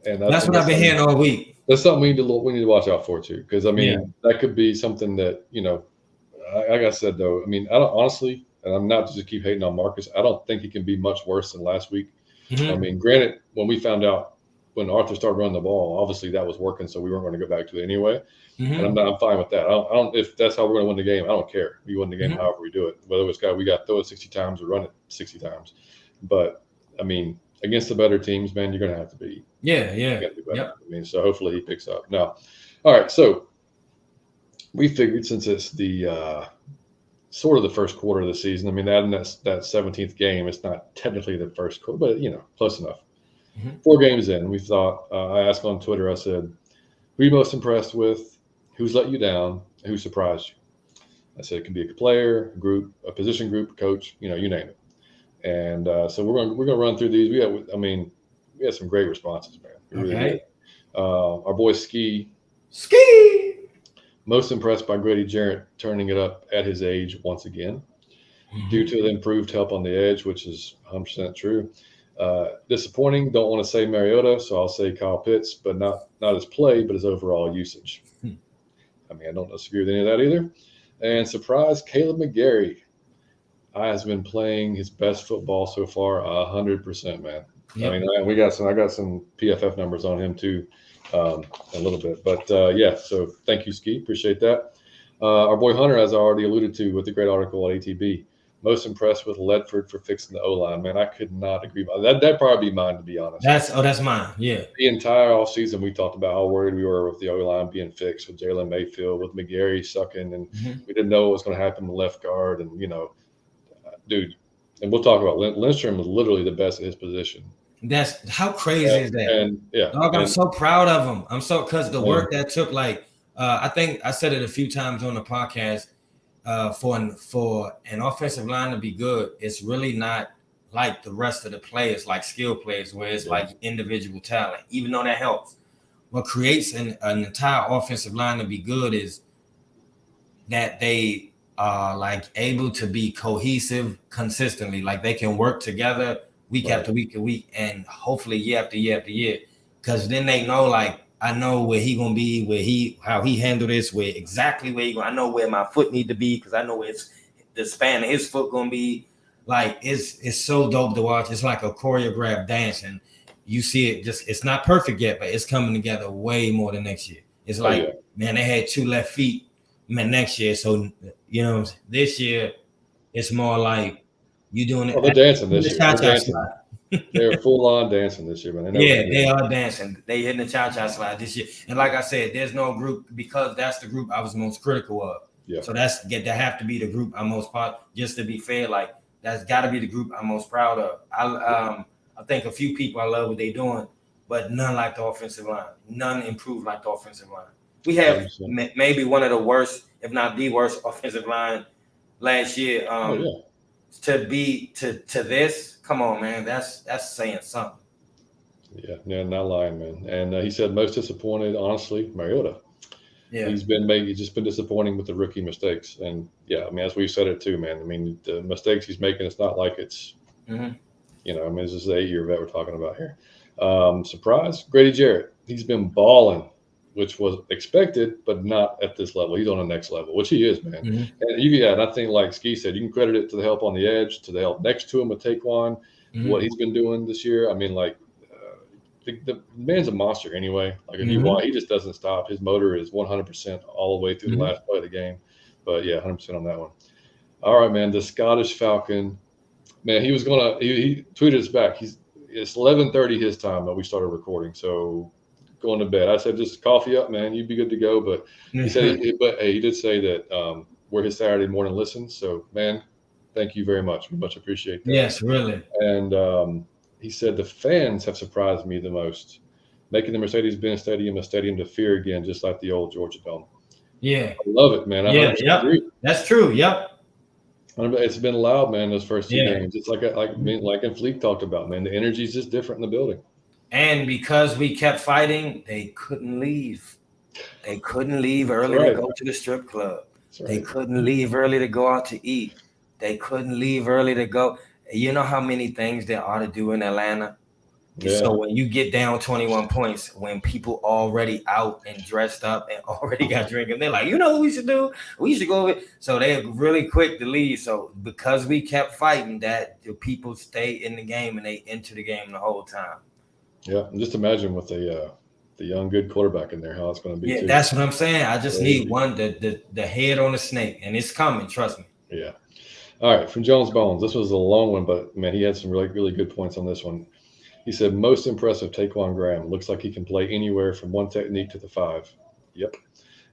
And that's what I've been hearing all week. That's something we need to watch out for too, because that could be something that like I said though. I don't honestly, and I'm not to just keep hating on Marcus. I don't think he can be much worse than last week. Granted, when we found out when Arthur started running the ball, obviously that was working, so we weren't going to go back to it anyway. And I'm fine with that. I don't if that's how we're going to win the game. I don't care. We win the game however we do it, whether we got to throw it 60 times or run it 60 times. But against the better teams, man, you're going to have to be. Yeah. Yep. So hopefully he picks up. Now, all right. So we figured since it's the sort of the first quarter of the season, adding that 17th game, it's not technically the first quarter, but close enough. 4 games in, we thought. I asked on Twitter. I said, "Who are you most impressed with? Who's let you down? And who surprised you?" I said it could be a player, a group, a position group, a coach. You name it. And so we're gonna run through these. We had some great responses, man. We really did. Our boy Ski. Most impressed by Grady Jarrett turning it up at his age once again, due to the improved help on the edge, which is 100% true. Disappointing. Don't want to say Mariota, so I'll say Kyle Pitts, but not his play, but his overall usage. I don't disagree with any of that either. And surprise, Caleb McGarry has been playing his best football so far, 100%, man. Yep. I got some PFF numbers on him too, a little bit, but so thank you, Ski, appreciate that. Our boy Hunter, as I already alluded to with the great article at ATB, most impressed with Ledford for fixing the O-line, man. I could not agree about that. That'd probably be mine, to be honest. That's mine. Yeah. The entire offseason, we talked about how worried we were with the O-line being fixed, with Jalen Mayfield, with McGarry sucking, and we didn't know what was going to happen to left guard, and dude, and we'll talk about Lindstrom was literally the best at his position. That's how crazy is that? Dog, I'm so proud of him. Because the work that took, I think I said it a few times on the podcast, for an offensive line to be good, it's really not like the rest of the players, like skill players, where it's like individual talent, even though that helps. what creates an entire offensive line to be good is that they are like able to be cohesive consistently. Like they can work together week after week and week, and hopefully year after year after year. Because then they know, like, I know where he gonna be, how he handle this, where exactly where he going. I know where my foot need to be because I know where the span of his foot gonna be. Like it's so dope to watch. It's like a choreographed dance, and you see it. Just it's not perfect yet, but it's coming together way more than next year. It's like man, they had 2 left feet. Man, next year, so you know, this year it's more like you doing it. Oh, they're dancing this year. They're dancing. They're full on dancing this year, man. They are dancing. They hitting the cha-cha slide this year. And like I said, there's no group because that's the group I was most critical of. Yeah. So that have to be the group I'm most proud. Just to be fair, like that's got to be the group I'm most proud of. I think a few people I love what they're doing, but none like the offensive line. None improved like the offensive line. We have maybe one of the worst, if not the worst, offensive line last year. To be to this, come on, man, that's saying something. Yeah, not lying, man. And he said most disappointed, honestly, Mariota. Yeah, he's just been disappointing with the rookie mistakes. And yeah, I mean, as we've said it too, man. I mean, the mistakes he's making, it's not like it's, you know, I mean, this is the 8-year vet we're talking about here. Surprise, Grady Jarrett. He's been balling, which was expected, but not at this level. He's on the next level, which he is, man. And I think, like Ski said, you can credit it to the help on the edge, to the help next to him with Taquan, what he's been doing this year. I mean, like, the man's a monster anyway. Like, if you want, he just doesn't stop. His motor is 100% all the way through the last play of the game. But yeah, 100% on that one. All right, man. The Scottish Falcon, man. He tweeted us back. It's 11:30 his time that we started recording. So going to bed. I said, just coffee up, man. You'd be good to go. But he said, he did say that we're his Saturday morning listens. So, man, thank you very much. We much appreciate that. Yes, really. And he said the fans have surprised me the most, making the Mercedes-Benz Stadium a stadium to fear again, just like the old Georgia Dome. Yeah, I love it, man. Agree. That's true. Yep. It's been loud, man. Those first 2 games. It's like and Fleek talked about, man. The energy is just different in the building. And because we kept fighting, they couldn't leave. They couldn't leave early to go to the strip club. They couldn't leave early to go out to eat. They couldn't leave early to go. You know how many things there are to do in Atlanta? Yeah. So when you get down 21 points, when people already out and dressed up and already got drinking, they're like, you know what we should do? We should go over. So they're really quick to leave. So because we kept fighting, that the people stay in the game and they enter the game the whole time. Yeah, and just imagine with the young good quarterback in there, how it's going to be. Yeah, that's what I'm saying. I just need one the head on the snake, and it's coming. Trust me. Yeah. All right, from Jones Bones. This was a long one, but man, he had some really, really good points on this one. He said, most impressive Taquan Graham. Looks like he can play anywhere from one technique to the 5. Yep.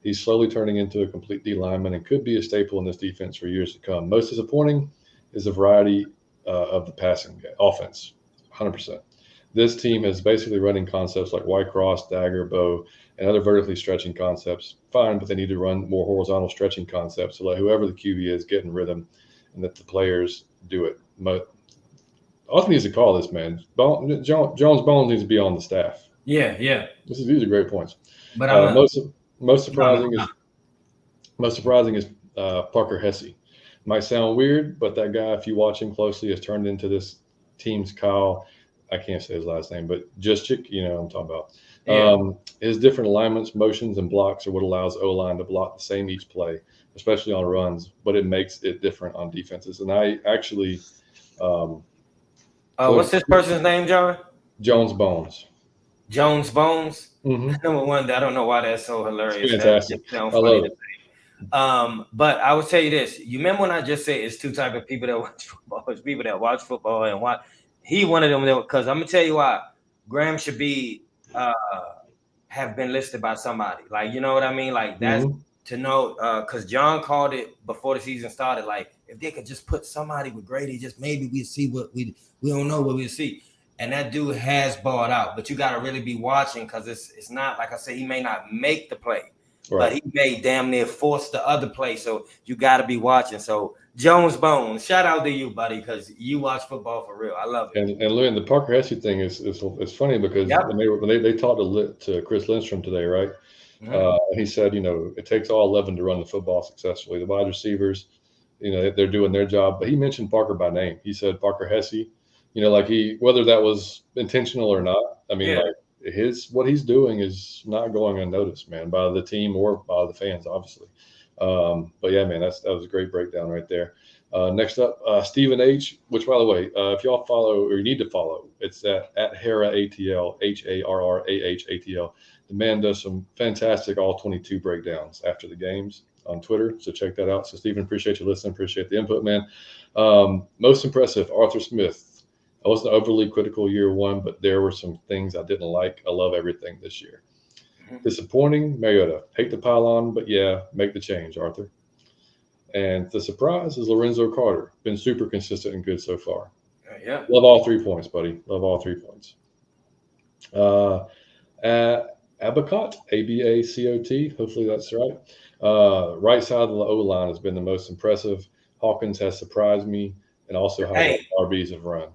He's slowly turning into a complete D lineman and could be a staple in this defense for years to come. Most disappointing is the variety of the passing offense, 100%. This team is basically running concepts like white cross, dagger, bow, and other vertically stretching concepts. Fine, but they need to run more horizontal stretching concepts to let whoever the QB is get in rhythm and that the players do it. Austin needs to call this, man. Jones Bones needs to be on the staff. Yeah. These are great points. But most surprising is Parker Hesse. Might sound weird, but that guy, if you watch him closely, has turned into this team's Kyle. I can't say his last name, but Juszczyk, you know what I'm talking about. Yeah. His different alignments, motions, and blocks are what allows O-line to block the same each play, especially on runs, but it makes it different on defenses. And I actually what's this person's name, John? Jones Bones. Jones Bones? Mm-hmm. Number one, I don't know why that's so hilarious. It's fantastic. That sounds funny to say. But I would tell you this. You remember when I just said it's 2 types of people that watch football? It's people that watch football and watch. He one of them, because I'm gonna tell you why. Graham should be have been listed by somebody. Like, you know what I mean? Like, that's to know, because John called it before the season started. Like, if they could just put somebody with Grady, just maybe we see what we don't know what we see. And that dude has balled out, but you got to really be watching because it's not, like I said, he may not make the play, but he may damn near force the other play. So you got to be watching. So Jones Bones, shout out to you, buddy, because you watch football for real. I love it. And Lynn, the Parker Hesse thing is funny because when they talked to Chris Lindstrom today, right? He said, it takes all 11 to run the football successfully. The wide receivers, they're doing their job. But he mentioned Parker by name. He said Parker Hesse, whether that was intentional or not. I mean, what he's doing is not going unnoticed, man, by the team or by the fans, obviously. But yeah, man, that was a great breakdown right there. Next up, Stephen H., which, by the way, if y'all follow or you need to follow, it's at Harrah ATL, HARRAH ATL. The man does some fantastic all 22 breakdowns after the games on Twitter. So check that out. So Stephen, appreciate you listening. Appreciate the input, man. Most impressive, Arthur Smith. I wasn't overly critical year one, but there were some things I didn't like. I love everything this year. Disappointing, Mariota. Hate to pile on, but yeah, make the change, Arthur. And the surprise is Lorenzo Carter. Been super consistent and good so far. Yeah. Love all 3 points, buddy. Love all 3 points. Abacot, ABACOT. Hopefully that's right. Right side of the O-line has been the most impressive. Hawkins has surprised me, and also how the RBs have run.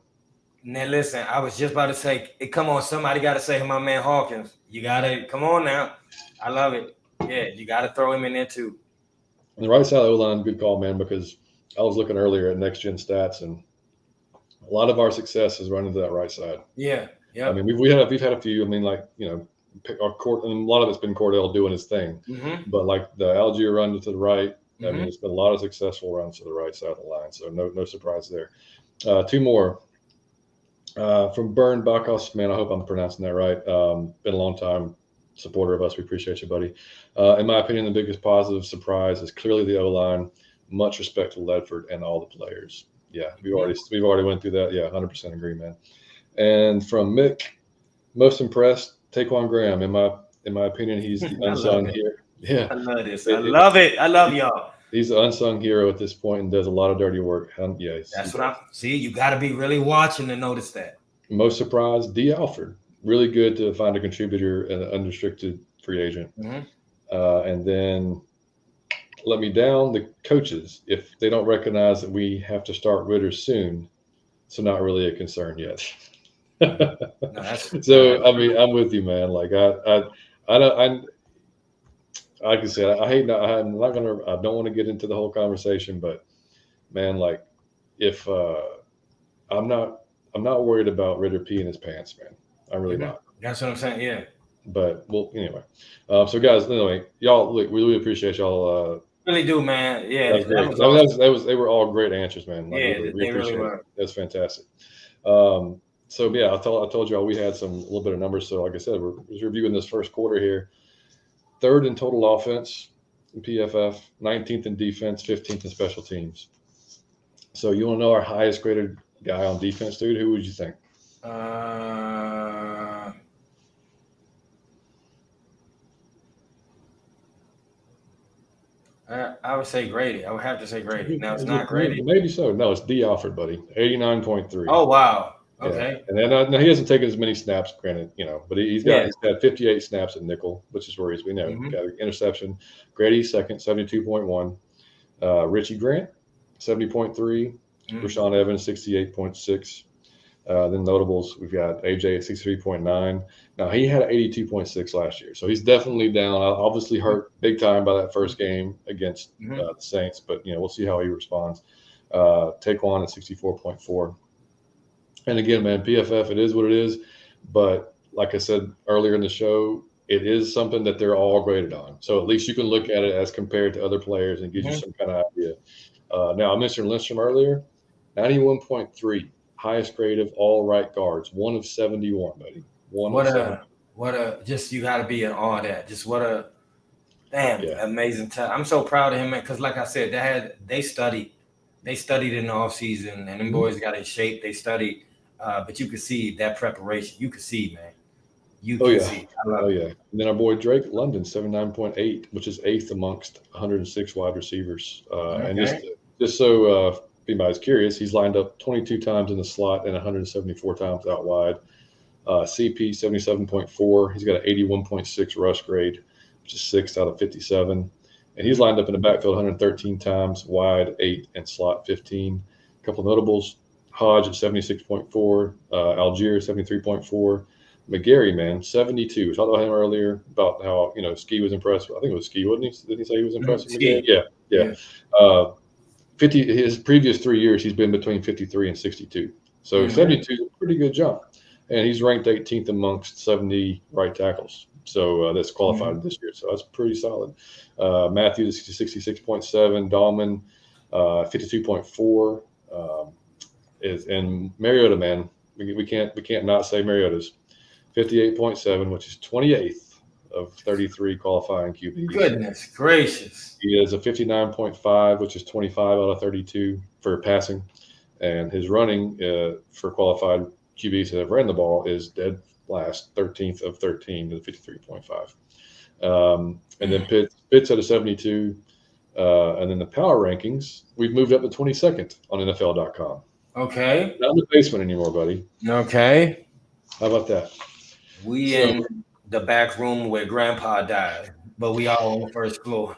Now listen, I was just about to say, come on, somebody got to say my man Hawkins. You got to come on now. I love it. Yeah, you got to throw him in there too. On the right side of the O-line, good call, man, because I was looking earlier at next gen stats, and a lot of our success is running to that right side. Yeah. I mean, we've had a few. I mean, like our court, and a lot of it's been Cordell doing his thing. But like the Algier run to the right, I mean, it's been a lot of successful runs to the right side of the line. So no surprise there. 2 more. From Bern Bakos, man, I hope I'm pronouncing that right. Been a long time supporter of us. We appreciate you, buddy. In my opinion, the biggest positive surprise is clearly the O-line. Much respect to Ledford and all the players. Yeah, we've already went through that. Yeah, 100% agree, man. And from Mick, most impressed, Taquan Graham. In my opinion, he's the unsung hero. Yeah, I love this. I love it. I love y'all. He's the unsung hero at this point and does a lot of dirty work. That's what I see. You got to be really watching to notice that. Most surprised, D. Alford. Really good to find a contributor and an unrestricted free agent. And then let me down the coaches. If they don't recognize that we have to start Ritter soon, so not really a concern yet. So I mean, I'm with you, man. Like I don't. Like I said, I don't want to get into the whole conversation, but man, like if I'm not worried about Ritter peeing his pants, man. I'm really not. That's what I'm saying. Yeah. But well, anyway. So guys, anyway, y'all, look, we really appreciate y'all. Really do, man. Yeah. That was great. That was they were all great answers, man. Like, yeah, we really were. That's fantastic. So yeah, I told y'all we had a little bit of numbers. So like I said, we're reviewing this first quarter here. 3rd in total offense in PFF, 19th in defense, 15th in special teams. So you want to know our highest graded guy on defense, dude? Who would you think? I would say Grady. I would have to say Grady. Now it's not Grady. Maybe so. No, it's D. Alford, buddy. 89.3. Oh wow. Okay. Yeah. And then he hasn't taken as many snaps, granted, but he's got 58 snaps at nickel, which is where we know got an interception. Grady second, 72.1. Richie Grant, 70.3. Rashawn Evans, 68.6. Then notables, we've got AJ at 63.9. Now he had 82.6 last year, so he's definitely down. Obviously hurt big time by that first game against the Saints, but we'll see how he responds. Taquan at 64.4. And again, man, PFF, it is what it is. But like I said earlier in the show, it is something that they're all graded on. So at least you can look at it as compared to other players and gives you some kind of idea. Now, I mentioned Lindstrom earlier, 91.3, highest grade of all right guards, 1 of 71, buddy. Just you got to be in awe of that. Just what a amazing time. I'm so proud of him, man, because like I said, they studied in the offseason, and them boys got in shape. They studied. But you could see that preparation. You could see, man. You can see. I love it. And then our boy Drake London, 79.8, which is 8th amongst 106 wide receivers. And just so if anybody's curious, he's lined up 22 times in the slot and 174 times out wide. CP 77.4. He's got an 81.6 rush grade. 78.6 just 6 out of 57. And he's lined up in the backfield 113 times, wide 8 and slot 15. A couple notables: Hodge at 76.4, Algier 73.4, McGarry, man, 72. We talked about him earlier about how Ski was impressed. I think it was Ski, wasn't he? Didn't he say he was impressed with McGarry? Yeah. 50. His previous 3 years, he's been between 53 and 62. So 72 is a pretty good jump, and he's ranked 18th amongst 70 right tackles. So that's qualified this year. So that's pretty solid. Matthews 66.7, Dahlman 52.4. And Mariota, man, we can't not say Mariota's 58.7, which is 28th of 33 qualifying QBs. Goodness gracious. He has a 59.5, which is 25 out of 32 for passing. And his running for qualified QBs that have ran the ball is dead last, 13th of 13 to 53.5. And then Pitts at a 72. And then the power rankings, we've moved up to 22nd on NFL.com. Okay. Not in the basement anymore, buddy. Okay. How about that? We in the back room where Grandpa died, but we all on the first floor.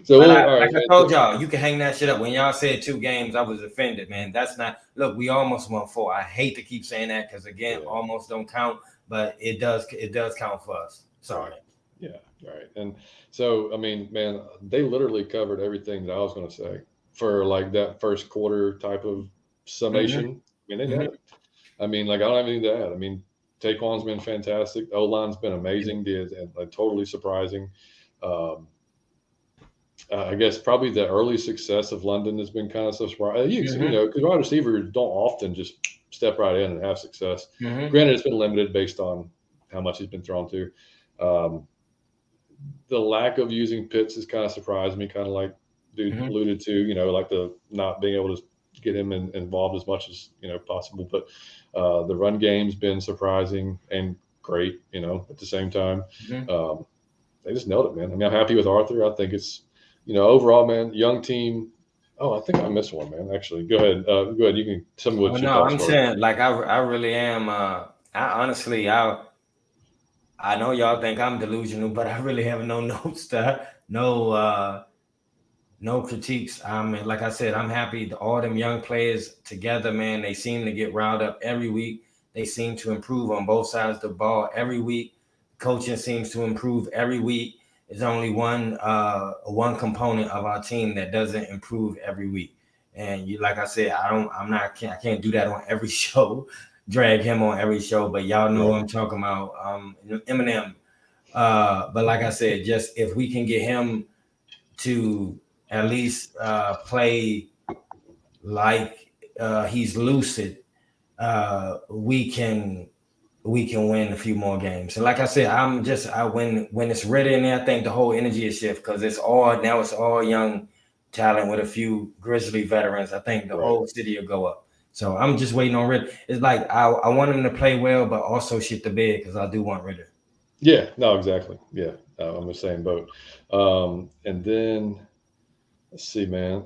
So like I told y'all, you can hang that shit up. When y'all said 2 games, I was offended, man. That's not. Look, we almost won 4. I hate to keep saying that because again, almost don't count, but it does count for us. Sorry. Yeah. Right. And so, I mean, man, they literally covered everything that I was going to say for like that first quarter type of summation. I mean, they did it. I mean, like, I don't have anything to add. I mean, Taquan's been fantastic. O-line's been amazing. Totally surprising. I guess probably the early success of London has been kind of surprising. Because wide receivers don't often just step right in and have success. Granted, it's been limited based on how much he's been thrown to. The lack of using Pitts has kind of surprised me, kind of like dude alluded to, like the not being able to get him involved as much as possible. But the run game's been surprising and great, at the same time. They just nailed it, man. I mean, I'm happy with Arthur. I think it's, overall, man, young team. Oh, I think I missed one, man. Actually, go ahead. You can tell me what you thought. I'm saying, like, I really am. I honestly, I know y'all think I'm delusional, but I really have no notes no critiques. Like I said, I'm happy. All them young players together, man, they seem to get riled up every week. They seem to improve on both sides of the ball every week. Coaching seems to improve every week. There's only one component of our team that doesn't improve every week. And like I said, I can't do that on every show. Drag him on every show, but y'all know what I'm talking about. Eminem. But like I said, just if we can get him to at least play like he's lucid, we can win a few more games. And like I said, when it's ready in there, I think the whole energy is shift because it's all young talent with a few Grizzly veterans. I think the whole city will go up. So I'm just waiting on Ritter. It's like I want him to play well, but also shit the bed because I do want Ritter. Yeah, no, exactly. Yeah, I'm the same boat. And then let's see, man.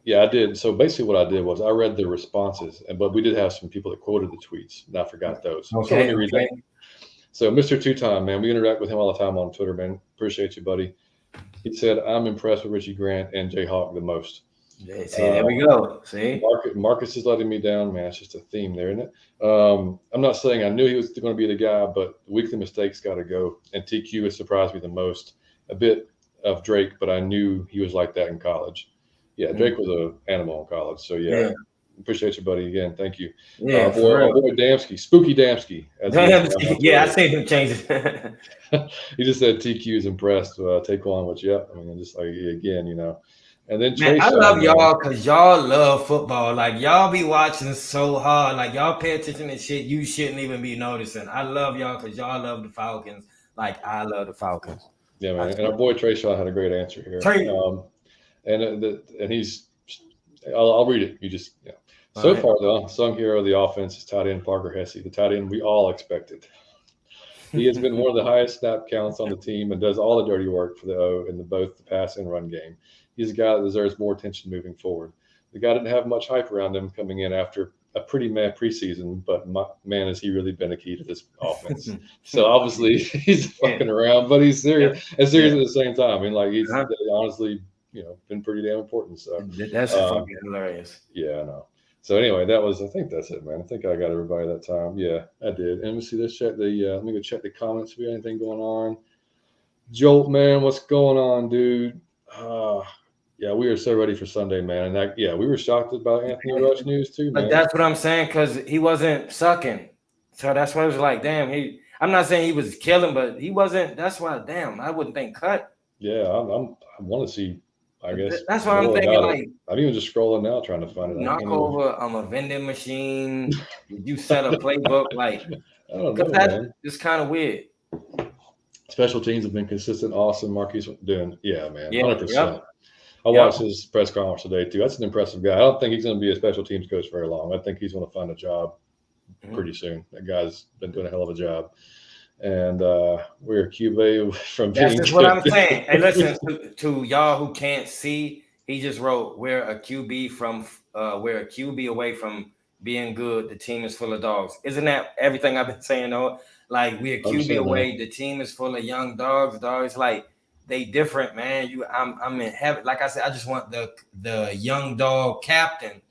Yeah, I did. So basically, what I did was I read the responses, but we did have some people that quoted the tweets, and I forgot those. Okay, so let me read that. So Mr. Two-Time, man, we interact with him all the time on Twitter, man. Appreciate you, buddy. He said, "I'm impressed with Richie Grant and Jay Hawk the most." See, there we go. See, Marcus is letting me down, man. It's just a theme there, isn't it? I'm not saying I knew he was going to be the guy, but weekly mistakes got to go. And TQ has surprised me the most. A bit of Drake, but I knew he was like that in college. Yeah, Drake was an animal in college. So yeah. Appreciate you, buddy. Again, thank you. Yeah, boy Damsky, Spooky Damsky. Yeah, I see him change it. He just said TQ is impressed. Taquan, which I mean, just like again, And then man, I love y'all because y'all love football. Like y'all be watching so hard. Like y'all pay attention to shit you shouldn't even be noticing. I love y'all because y'all love the Falcons. Like I love the Falcons. Yeah, man. And our boy Trey Shaw had a great answer here. And he's, I'll read it. You just, So far, the unsung hero of the offense is tight end Parker Hesse, the tight end we all expected. He has been one of the highest snap counts on the team and does all the dirty work for the O in both the pass and run game. He's a guy that deserves more attention moving forward. The guy didn't have much hype around him coming in after a pretty mad preseason, but man, has he really been a key to this offense? So obviously he's fucking around, but he's serious and serious at the same time. I mean, like he's honestly, been pretty damn important. So that's fucking hilarious. Yeah, I know. So anyway, I think that's it, man. I think I got everybody that time. Yeah, I did. And let's check let me go check the comments. If we got anything going on. Jolt, man, what's going on, dude? Yeah, we were so ready for Sunday, man. And we were shocked about Anthony Rush news too, man. But that's what I'm saying, because he wasn't sucking. So that's why I was like, damn, I'm not saying he was killing, but he wasn't. That's why, damn, I wouldn't think cut. Yeah, I want to see. I guess that's what I'm thinking. Like, I'm even just scrolling now trying to find it. Knock over. I'm a vending machine. You set a playbook, like I don't know, man. It's kind of weird. Special teams have been consistent. Awesome, Marquise doing. Yeah, man, 100%. Yep. I watched his press conference today too. That's an impressive guy. I don't think he's going to be a special teams coach very long. I think he's going to find a job pretty soon. That guy's been doing a hell of a job. And we're a QB from being. That's just what I'm saying. Hey, listen to y'all who can't see. He just wrote, "We're a QB away from being good. The team is full of dogs." Isn't that everything I've been saying though? Like, we're a QB away. The team is full of young dogs. Dogs, like, they different, man. I'm in heaven. Like I said, I just want the young dog captain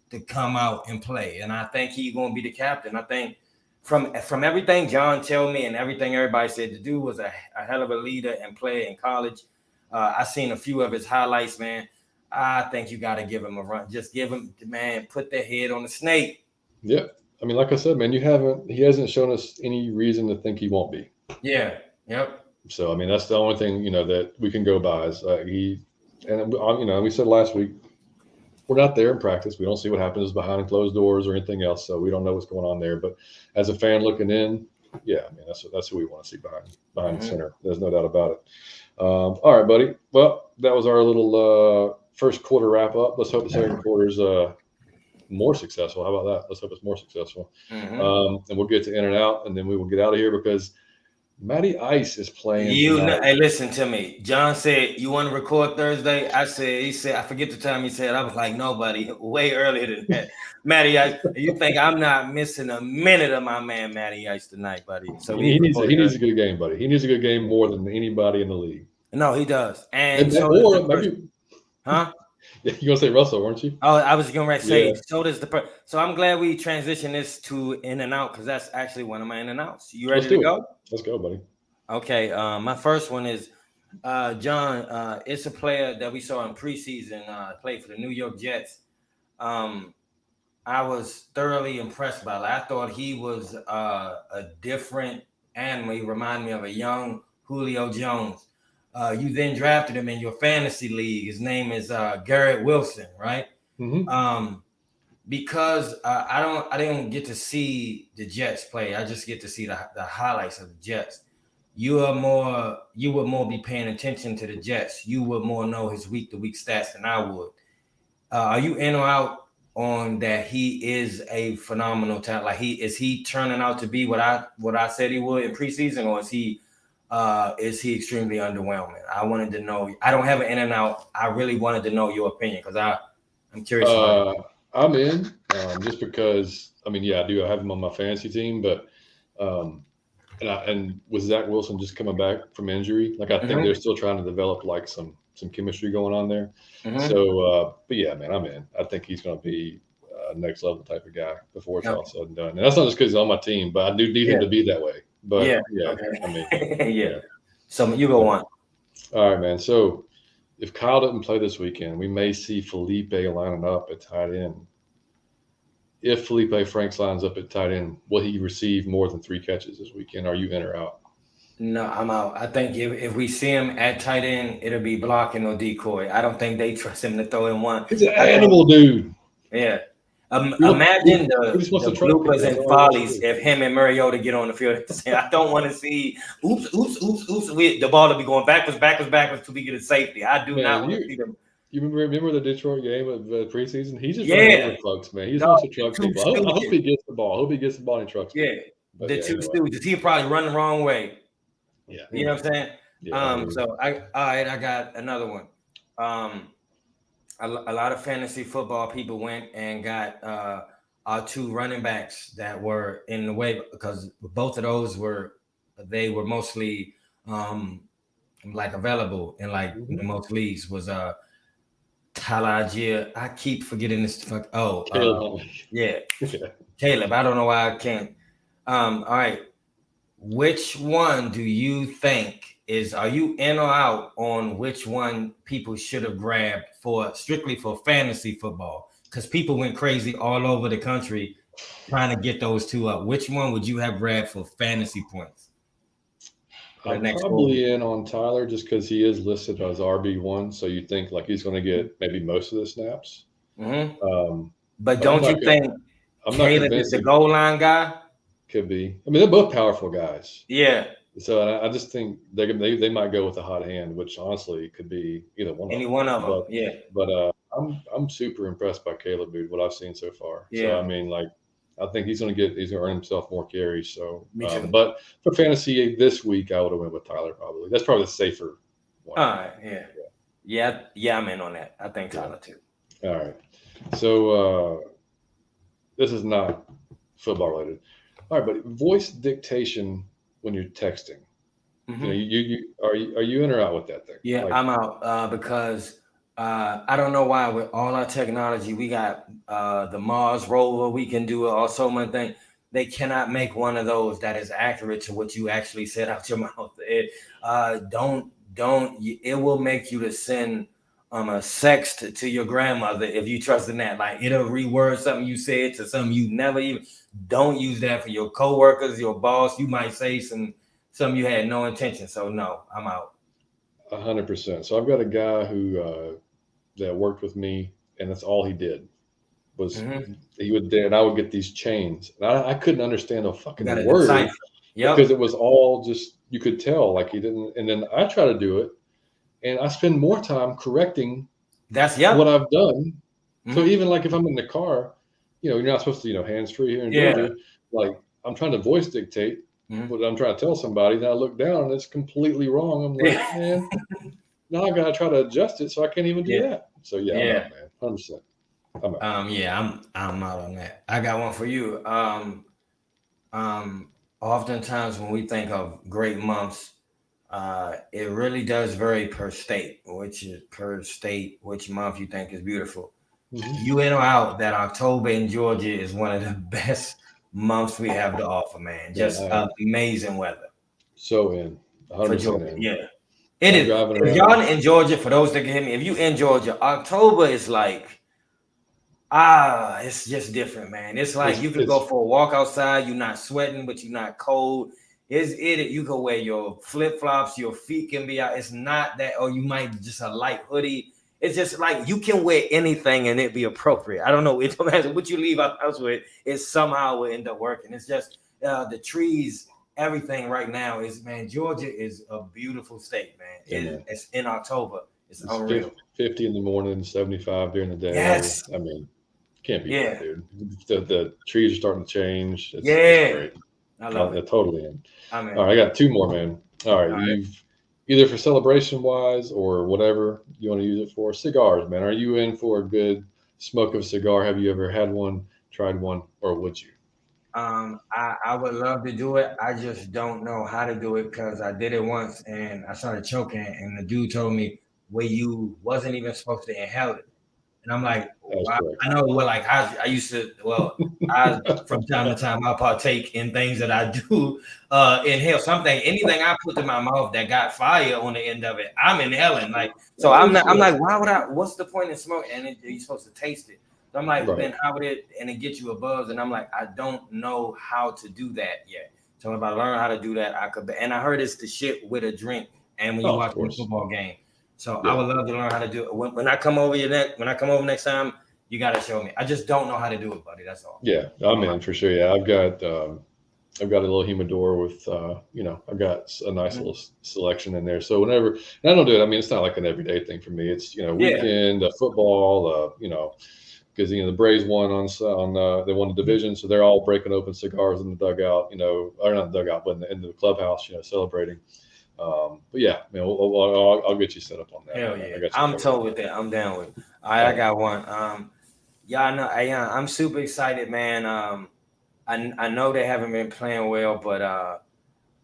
to come out and play, and I think he's gonna be the captain. I think. From everything John told me and everything everybody said, the dude was a hell of a leader and player in college. I seen a few of his highlights, man. I think you got to give him a run. Just give him, man, put their head on the snake. Yeah. I mean, like I said, man, he hasn't shown us any reason to think he won't be. Yeah. Yep. So, I mean, that's the only thing, that we can go by is we said last week, we're not there in practice. We don't see what happens behind closed doors or anything else. So we don't know what's going on there. But as a fan looking in, yeah, I mean, that's who we want to see behind the center. There's no doubt about it. All right, buddy. Well, that was our little first quarter wrap up. Let's hope the second quarter's more successful. How about that? Let's hope it's more successful. And we'll get to in and out, and then we will get out of here because Matty Ice is playing. Hey, listen to me. John said, "You want to record Thursday?" He said, I forget the time he said. I was like, nobody, way earlier than that. Matty Ice, you think I'm not missing a minute of my man Matty Ice tonight, buddy? So he needs a good game, buddy. He needs a good game more than anybody in the league. No, he does. And so maybe, huh? Yeah, you gonna say Russell, weren't you? Oh, I was gonna say so does so I'm glad we transition this to in and out because that's actually one of my in and outs. You ready to go? Let's go, buddy. Okay. My first one is John. It's a player that we saw in preseason, played for the New York Jets. I was thoroughly impressed by it. I thought he was a different animal. He reminded me of a young Julio Jones. You then drafted him in your fantasy league. His name is Garrett Wilson, right? Because I didn't get to see the Jets play. I just get to see the highlights of the Jets. You would more be paying attention to the Jets. You would more know his week-to-week stats than I would. Are you in or out on that? He is a phenomenal talent. Like is he turning out to be what I said he would in preseason, or is he extremely underwhelming? I wanted to know. I don't have an in and out. I really wanted to know your opinion because I'm curious. I'm in just because I do. I have him on my fantasy team, but and with Zach Wilson just coming back from injury, like I think they're still trying to develop like some chemistry going on there. So, but yeah, man, I'm in. I think he's going to be a next level type of guy before it's all said and done. And that's not just because he's on my team, but I do need him to be that way. But yeah. So you go on. All right, man. So if Kyle didn't play this weekend, we may see Felipe lining up at tight end. If Felipe Franks lines up at tight end, will he receive more than 3 catches this weekend? Are you in or out? No, I'm out. I think if we see him at tight end, it'll be blocking or decoy. I don't think they trust him to throw in one. He's an animal, dude. Yeah. Imagine the bloopers and follies if him and Mariota get on the field. I don't want to see oops. The ball will be going backwards till we get a safety. I do not want to see them. You remember the Detroit game of preseason? He's just running over folks, man. He's supposed to truck people. I hope he gets the ball. And he trucks people. But the two stooges. He probably run the wrong way. Yeah. You know what I'm saying? Yeah, so I got another one. A lot of fantasy football people went and got are two running backs that were in the way because both of those were mostly like available in like the most leagues was Talagia. I keep forgetting this. Caleb. Yeah, Yeah. Caleb. I don't know why I can't. All right. Which one do you think are you in or out on which one people should have grabbed strictly for fantasy football? Because people went crazy all over the country trying to get those two up. Which one would you have grabbed for fantasy points? I'm probably in on Tyler just because he is listed as RB1, so you think like he's going to get maybe most of the snaps. Mm-hmm. But don't you think Caleb is the goal line guy? Could be. I mean, they're both powerful guys. Yeah. So I just think they might go with a hot hand, which honestly could be either one. Any one of them. Yeah. But I'm super impressed by Caleb, dude. What I've seen so far. Yeah. So I mean, like, I think he's going to earn himself more carries. So, but for fantasy this week, I would have went with Tyler probably. That's probably the safer one. All right. Yeah. I'm in on that. I think Tyler too. All right. So this is not football related. All right, but voice dictation when you're texting. Mm-hmm. Are you in or out with that thing? Yeah, I'm out because I don't know why with all our technology we got the Mars rover, we can do all so many things. They cannot make one of those that is accurate to what you actually said out your mouth. It will make you to send a sext to your grandmother if you trust in that. Like it'll reword something you said to something you never even. Don't use that for your coworkers, your boss. You might say something you had no intention. So no, I'm out. 100%. So I've got a guy who that worked with me, and that's all he did was he would, and I would get these chains, and I couldn't understand a fucking word because it was all just you could tell like he didn't. And then I try to do it, and I spend more time correcting what I've done. So even like if I'm in the car. You're not supposed to, hands free here in Georgia. Like I'm trying to voice dictate what I'm trying to tell somebody. Then I look down and it's completely wrong. I'm like, man, now I got to try to adjust it. So I can't even do that. So I'm out, man. 100%. I'm out. I'm out on that. I got one for you. Oftentimes when we think of great months, it really does vary per state, which month you think is beautiful. You in or out that October in Georgia is one of the best months we have to offer, man. Just amazing weather. So in 100% for Georgia. in. Yeah. It is. If y'all in Georgia, for those that can hear me, if you in Georgia, October is like, it's just different, man. It's like you can go for a walk outside, you're not sweating, but you're not cold. You can wear your flip-flops, your feet can be out. It's not that, or you might just a light hoodie. It's just like you can wear anything and it be appropriate. I don't know. It don't matter what you leave our house with. It somehow will end up working. It's just the trees, everything right now is, man, Georgia is a beautiful state, man. It's in October. It's unreal. 50 in the morning, 75 during the day. Yes. I mean, can't be that, dude. The trees are starting to change. It's great. I love it. Totally in. All right, I got two more, man. All right. You've either for celebration wise or whatever you want to use it for. Cigars, man. Are you in for a good smoke of a cigar? Have you ever had one, tried one, or would you? I would love to do it. I just don't know how to do it because I did it once and I started choking and the dude told me, well, you wasn't even supposed to inhale it. And I'm like, wow. I know what, like I used to, from time to time, I partake in things that I do inhale something, anything I put in my mouth that got fire on the end of it, I'm inhaling. Like, so I'm like, what's the point in smoke? And you're supposed to taste it. So I'm like, then how would it, and it gets you a buzz? And I'm like, I don't know how to do that yet. So if I learn how to do that, I could, and I heard it's the shit with a drink. And when you watch a football game. So I would love to learn how to do it. When I come over next time, you got to show me. I just don't know how to do it, buddy. That's all. Yeah, I'm in for sure. Yeah, I've got a little humidor with, I've got a nice little selection in there. So whenever, and I don't do it. I mean, it's not like an everyday thing for me. It's, weekend, football, because, the Braves won they won the division. So they're all breaking open cigars in the dugout, or not the dugout, but in the clubhouse, celebrating. But yeah, man, I'll get you set up on that. Hell yeah. I'm told with that. I'm down with it. All right, I got one. Y'all know I'm super excited, man. I know they haven't been playing well, but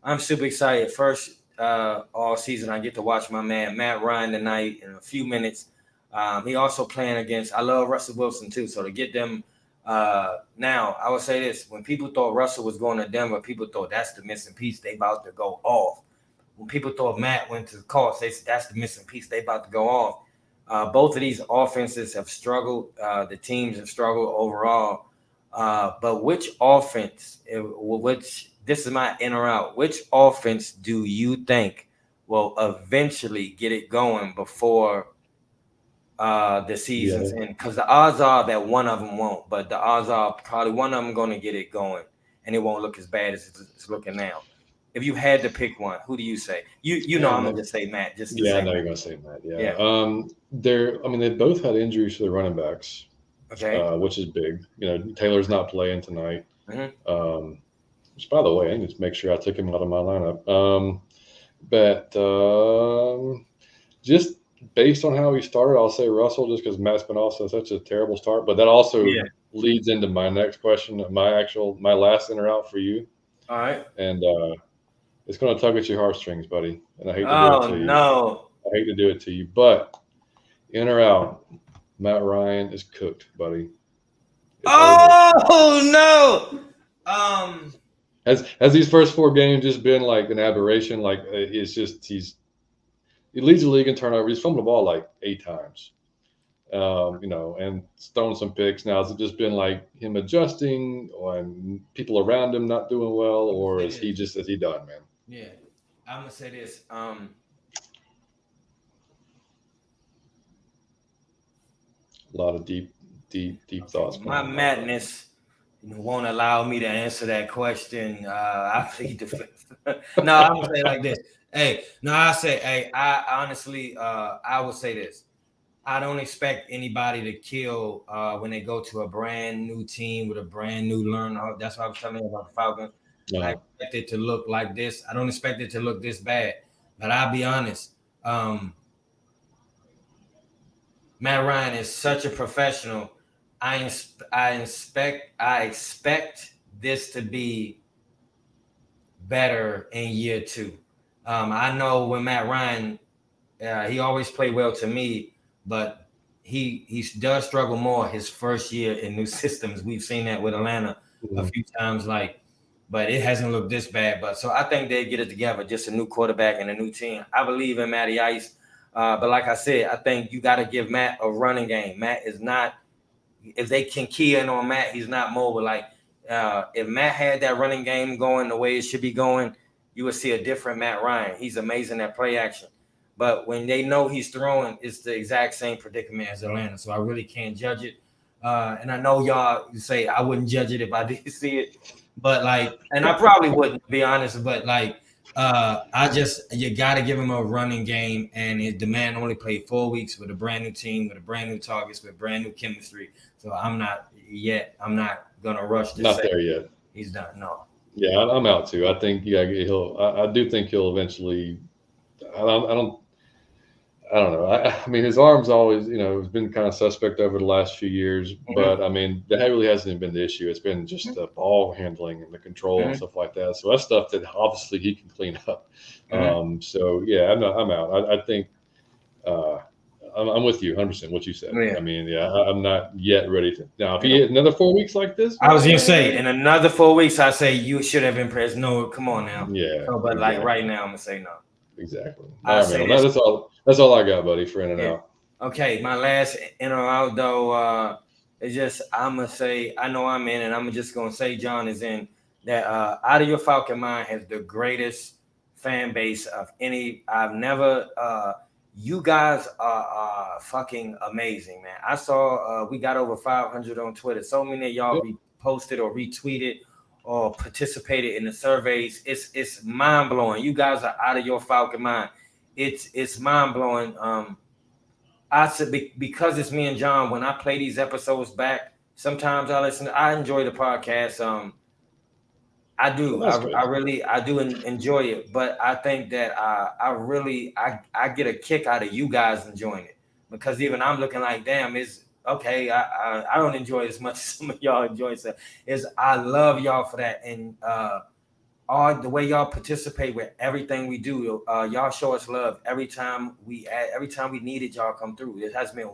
I'm super excited. First all season, I get to watch my man Matt Ryan tonight in a few minutes. He also playing against. I love Russell Wilson too, so to get them. Now I would say this: when people thought Russell was going to Denver, people thought that's the missing piece. They about to go off. When people thought Matt went to the Colts, they said that's the missing piece. They about to go off. Both of these offenses have struggled. The teams have struggled overall. But which offense, this is my in or out, which offense do you think will eventually get it going before the season's end? Because the odds are that one of them won't, but the odds are probably one of them going to get it going, and it won't look as bad as it's looking now. If you had to pick one, who do you say? You know I'm gonna just say Matt. I know you're gonna say Matt. Yeah. They both had injuries to the running backs. Okay. Which is big. Taylor's not playing tonight. Mm-hmm. Which, by the way, I need to make sure I took him out of my lineup. But just based on how he started, I'll say Russell, just because Matt's been also such a terrible start. But that also leads into my next question, my last in or out for you. All right. And it's going to tug at your heartstrings, buddy. And I hate to do it to you. No. I hate to do it to you, but in or out, Matt Ryan is cooked, buddy. No. Has these first 4 games just been like an aberration? Like it's just he leads the league in turnover. He's fumbled the ball like 8 times, and thrown some picks. Now has it just been like him adjusting, and people around him not doing well, or is he done, man? Yeah, I'm gonna say this. A lot of deep thoughts. My madness won't allow me to answer that question. I plead the fifth. No, I'm gonna say it like this. I honestly, I would say this. I don't expect anybody to kill when they go to a brand new team with a brand new learner. That's what I was telling you about the Falcons. No. I expect it to look like this. I don't expect it to look this bad. But I'll be honest. Matt Ryan is such a professional. I expect this to be better in year 2. I know when Matt Ryan, he always played well to me, but he does struggle more his first year in new systems. We've seen that with Atlanta a few times, but it hasn't looked this bad. But so I think they get it together, just a new quarterback and a new team. I believe in Matty Ice. But like I said, I think you got to give Matt a running game. Matt is not, if they can key in on Matt, he's not mobile. Like if Matt had that running game going the way it should be going, you would see a different Matt Ryan. He's amazing at play action. But when they know he's throwing, it's the exact same predicament as Atlanta. So I really can't judge it. And I know y'all say I wouldn't judge it if I did see it. But and I probably wouldn't, to be honest. But you got to give him a running game. And the man only played 4 weeks with a brand new team, with a brand new targets, with brand new chemistry. So I'm not going to rush to not there yet. He's done. No. Yeah, I'm out too. I think I do think he'll eventually. I don't know. I mean, his arm's always, has been kind of suspect over the last few years. But I mean, that really hasn't been the issue. It's been just the ball handling and the control and stuff like that. So that's stuff that obviously he can clean up. So yeah, I'm out. I think I'm with you 100% what you said. Yeah. I mean, I'm not yet ready to. Now, if he hit another 4 weeks like this, I was gonna say in another 4 weeks, I say you should have impressed. No, come on now. Yeah. No, but exactly. right now, I'm gonna say no. Exactly. All right, man. That's all I got, buddy, for in and out. Okay, my last in or out though is just I'm gonna say I know I'm in, and I'm just gonna say John is in. That Out of Your Falcon Mind has the greatest fan base of any I've never. You guys are fucking amazing, man. I saw we got over 500 on Twitter. So many of y'all reposted or retweeted or participated in the surveys. It's mind blowing. You guys are out of your Falcon mind. It's mind blowing. I said because it's me and John. When I play these episodes back, sometimes I listen. I enjoy the podcast. I do. I do enjoy it. But I think that I get a kick out of you guys enjoying it, because even I'm looking like, damn, it's okay, I don't enjoy it as much as some of y'all enjoy it. Is I love y'all for that, and all the way y'all participate with everything we do. Y'all show us love every time we needed y'all come through. It has been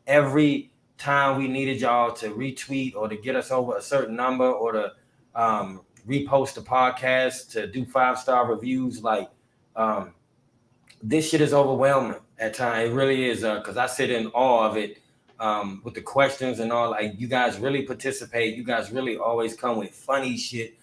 every time we needed y'all to retweet or to get us over a certain number or to repost the podcast, to do 5-star reviews. Like this shit is overwhelming at times. It really is, because I sit in awe of it with the questions and all. Like you guys really participate. You guys really always come with funny shit,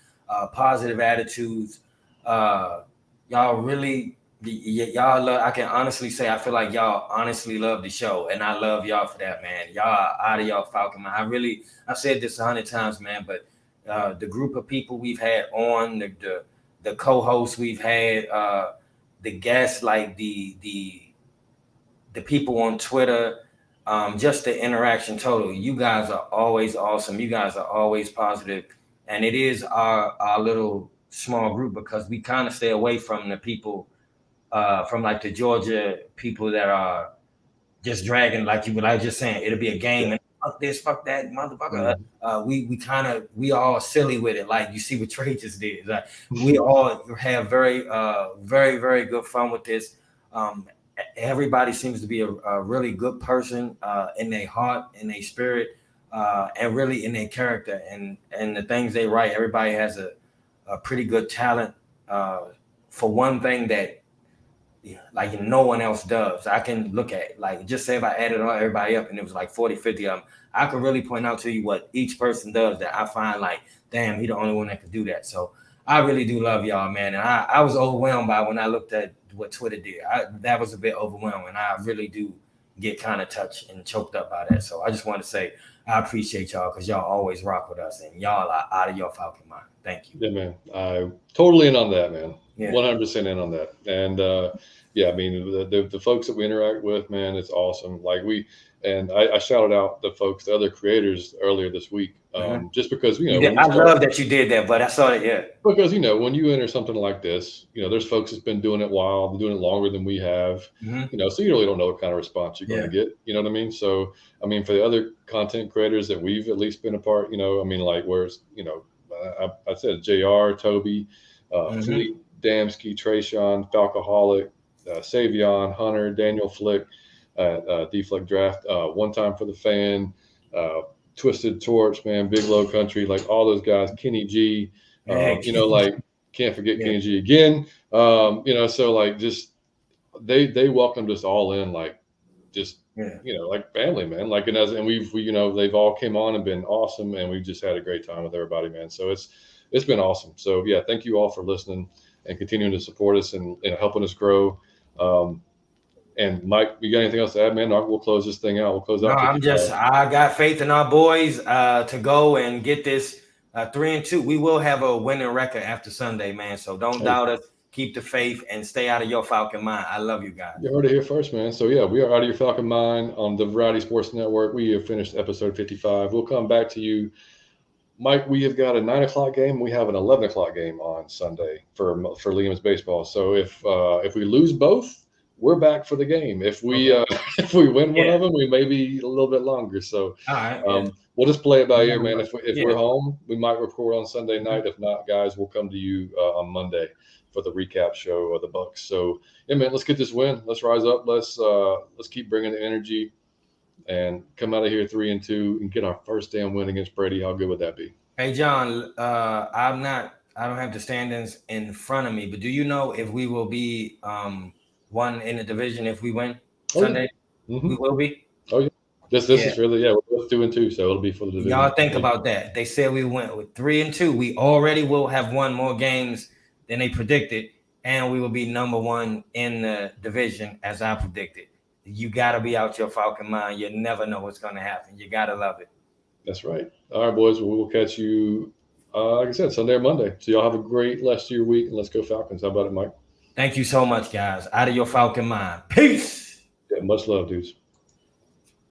positive attitudes. Y'all really, y'all love. I can honestly say I feel like y'all honestly love the show, and I love y'all for that, man. Y'all are out of y'all Falcon mind. I've said this 100 times, man, but the group of people we've had on, the co-hosts we've had, the guests, like the people on Twitter, just the interaction total. You guys are always awesome. You guys are always positive. And it is our little small group, because we kind of stay away from the people from like the Georgia people that are just dragging, like you, what I was just saying, it'll be a game and fuck this, fuck that, motherfucker. We all silly with it. Like you see what Trey just did. Like we all have very, very good fun with this. Everybody seems to be a really good person in their heart, in their spirit, and really in their character and the things they write. Everybody has a pretty good talent for one thing that like no one else does. I can look at, like, just say if I added all everybody up and it was like 40, 50 of them, I could really point out to you what each person does that I find like, damn, he the only one that could do that. So I really do love y'all, man. And I was overwhelmed by when I looked at what Twitter did. That was a bit overwhelming. I really do get kind of touched and choked up by that. So I just want to say I appreciate y'all, because y'all always rock with us, and y'all are out of your Falcon mind. Thank you. Yeah, man. I totally in on that, man. Yeah. 100% in on that. And yeah, I mean, the folks that we interact with, man, it's awesome. Like I shouted out the folks, the other creators earlier this week, just because, I love that you did that, but I saw it, yeah. Because, when you enter something like this, there's folks that's been doing it a while, been doing it longer than we have, so you really don't know what kind of response you're going to get, you know what I mean? So, I mean, for the other content creators that we've at least been a part, I mean, like, where's, I said JR, Toby, Fleet, Damsky, Trayshawn, Falcoholic, Savion, Hunter, Daniel Flick, D-Flick Draft, One Time for the Fan, Twisted Torch, man, Big Low Country, like all those guys, Kenny G, like can't forget Kenny G again. So like just they welcomed us all in, like just like family, man. Like and we've they've all came on and been awesome, and we've just had a great time with everybody, man. So it's been awesome. So yeah, thank you all for listening and continuing to support us and helping us grow. And Mike, you got anything else to add, man? We'll close this thing out. We'll close out. I got faith in our boys to go and get this 3-2. We will have a winning record after Sunday, man. So don't doubt us. Keep the faith and stay out of your Falcon mind. I love you guys. You heard it here first, man. So yeah, we are out of your Falcon mind on the Variety Sports Network. We have finished episode 55. We'll come back to you, Mike. We have got a 9:00 game. We have an 11:00 game on Sunday for Liam's baseball. So if we lose both, we're back for the game. If we if we win one of them, we may be a little bit longer. So all right, we'll just play it by ear, man. If we're home, we might record on Sunday night. If not, guys, we'll come to you on Monday for the recap show of the Bucs. So yeah, man, let's get this win. Let's rise up. Let's keep bringing the energy and come out of here 3-2 and get our first damn win against Brady. How good would that be? Hey, John, I don't have the standings in front of me, but do you know if we will be one in the division if we win Sunday? We will be. Oh yeah. This is really we're both 2-2, so it'll be for the division. Y'all think about that. They said we went with 3-2. We already will have won more games than they predicted, and we will be number one in the division as I predicted. You got to be out your Falcon mind. You never know what's going to happen. You got to love it. That's right. All right, boys. Well, we will catch you, like I said, Sunday or Monday. So y'all have a great rest of your week, and let's go Falcons. How about it, Mike? Thank you so much, guys. Out of your Falcon mind. Peace. Yeah, much love, dudes.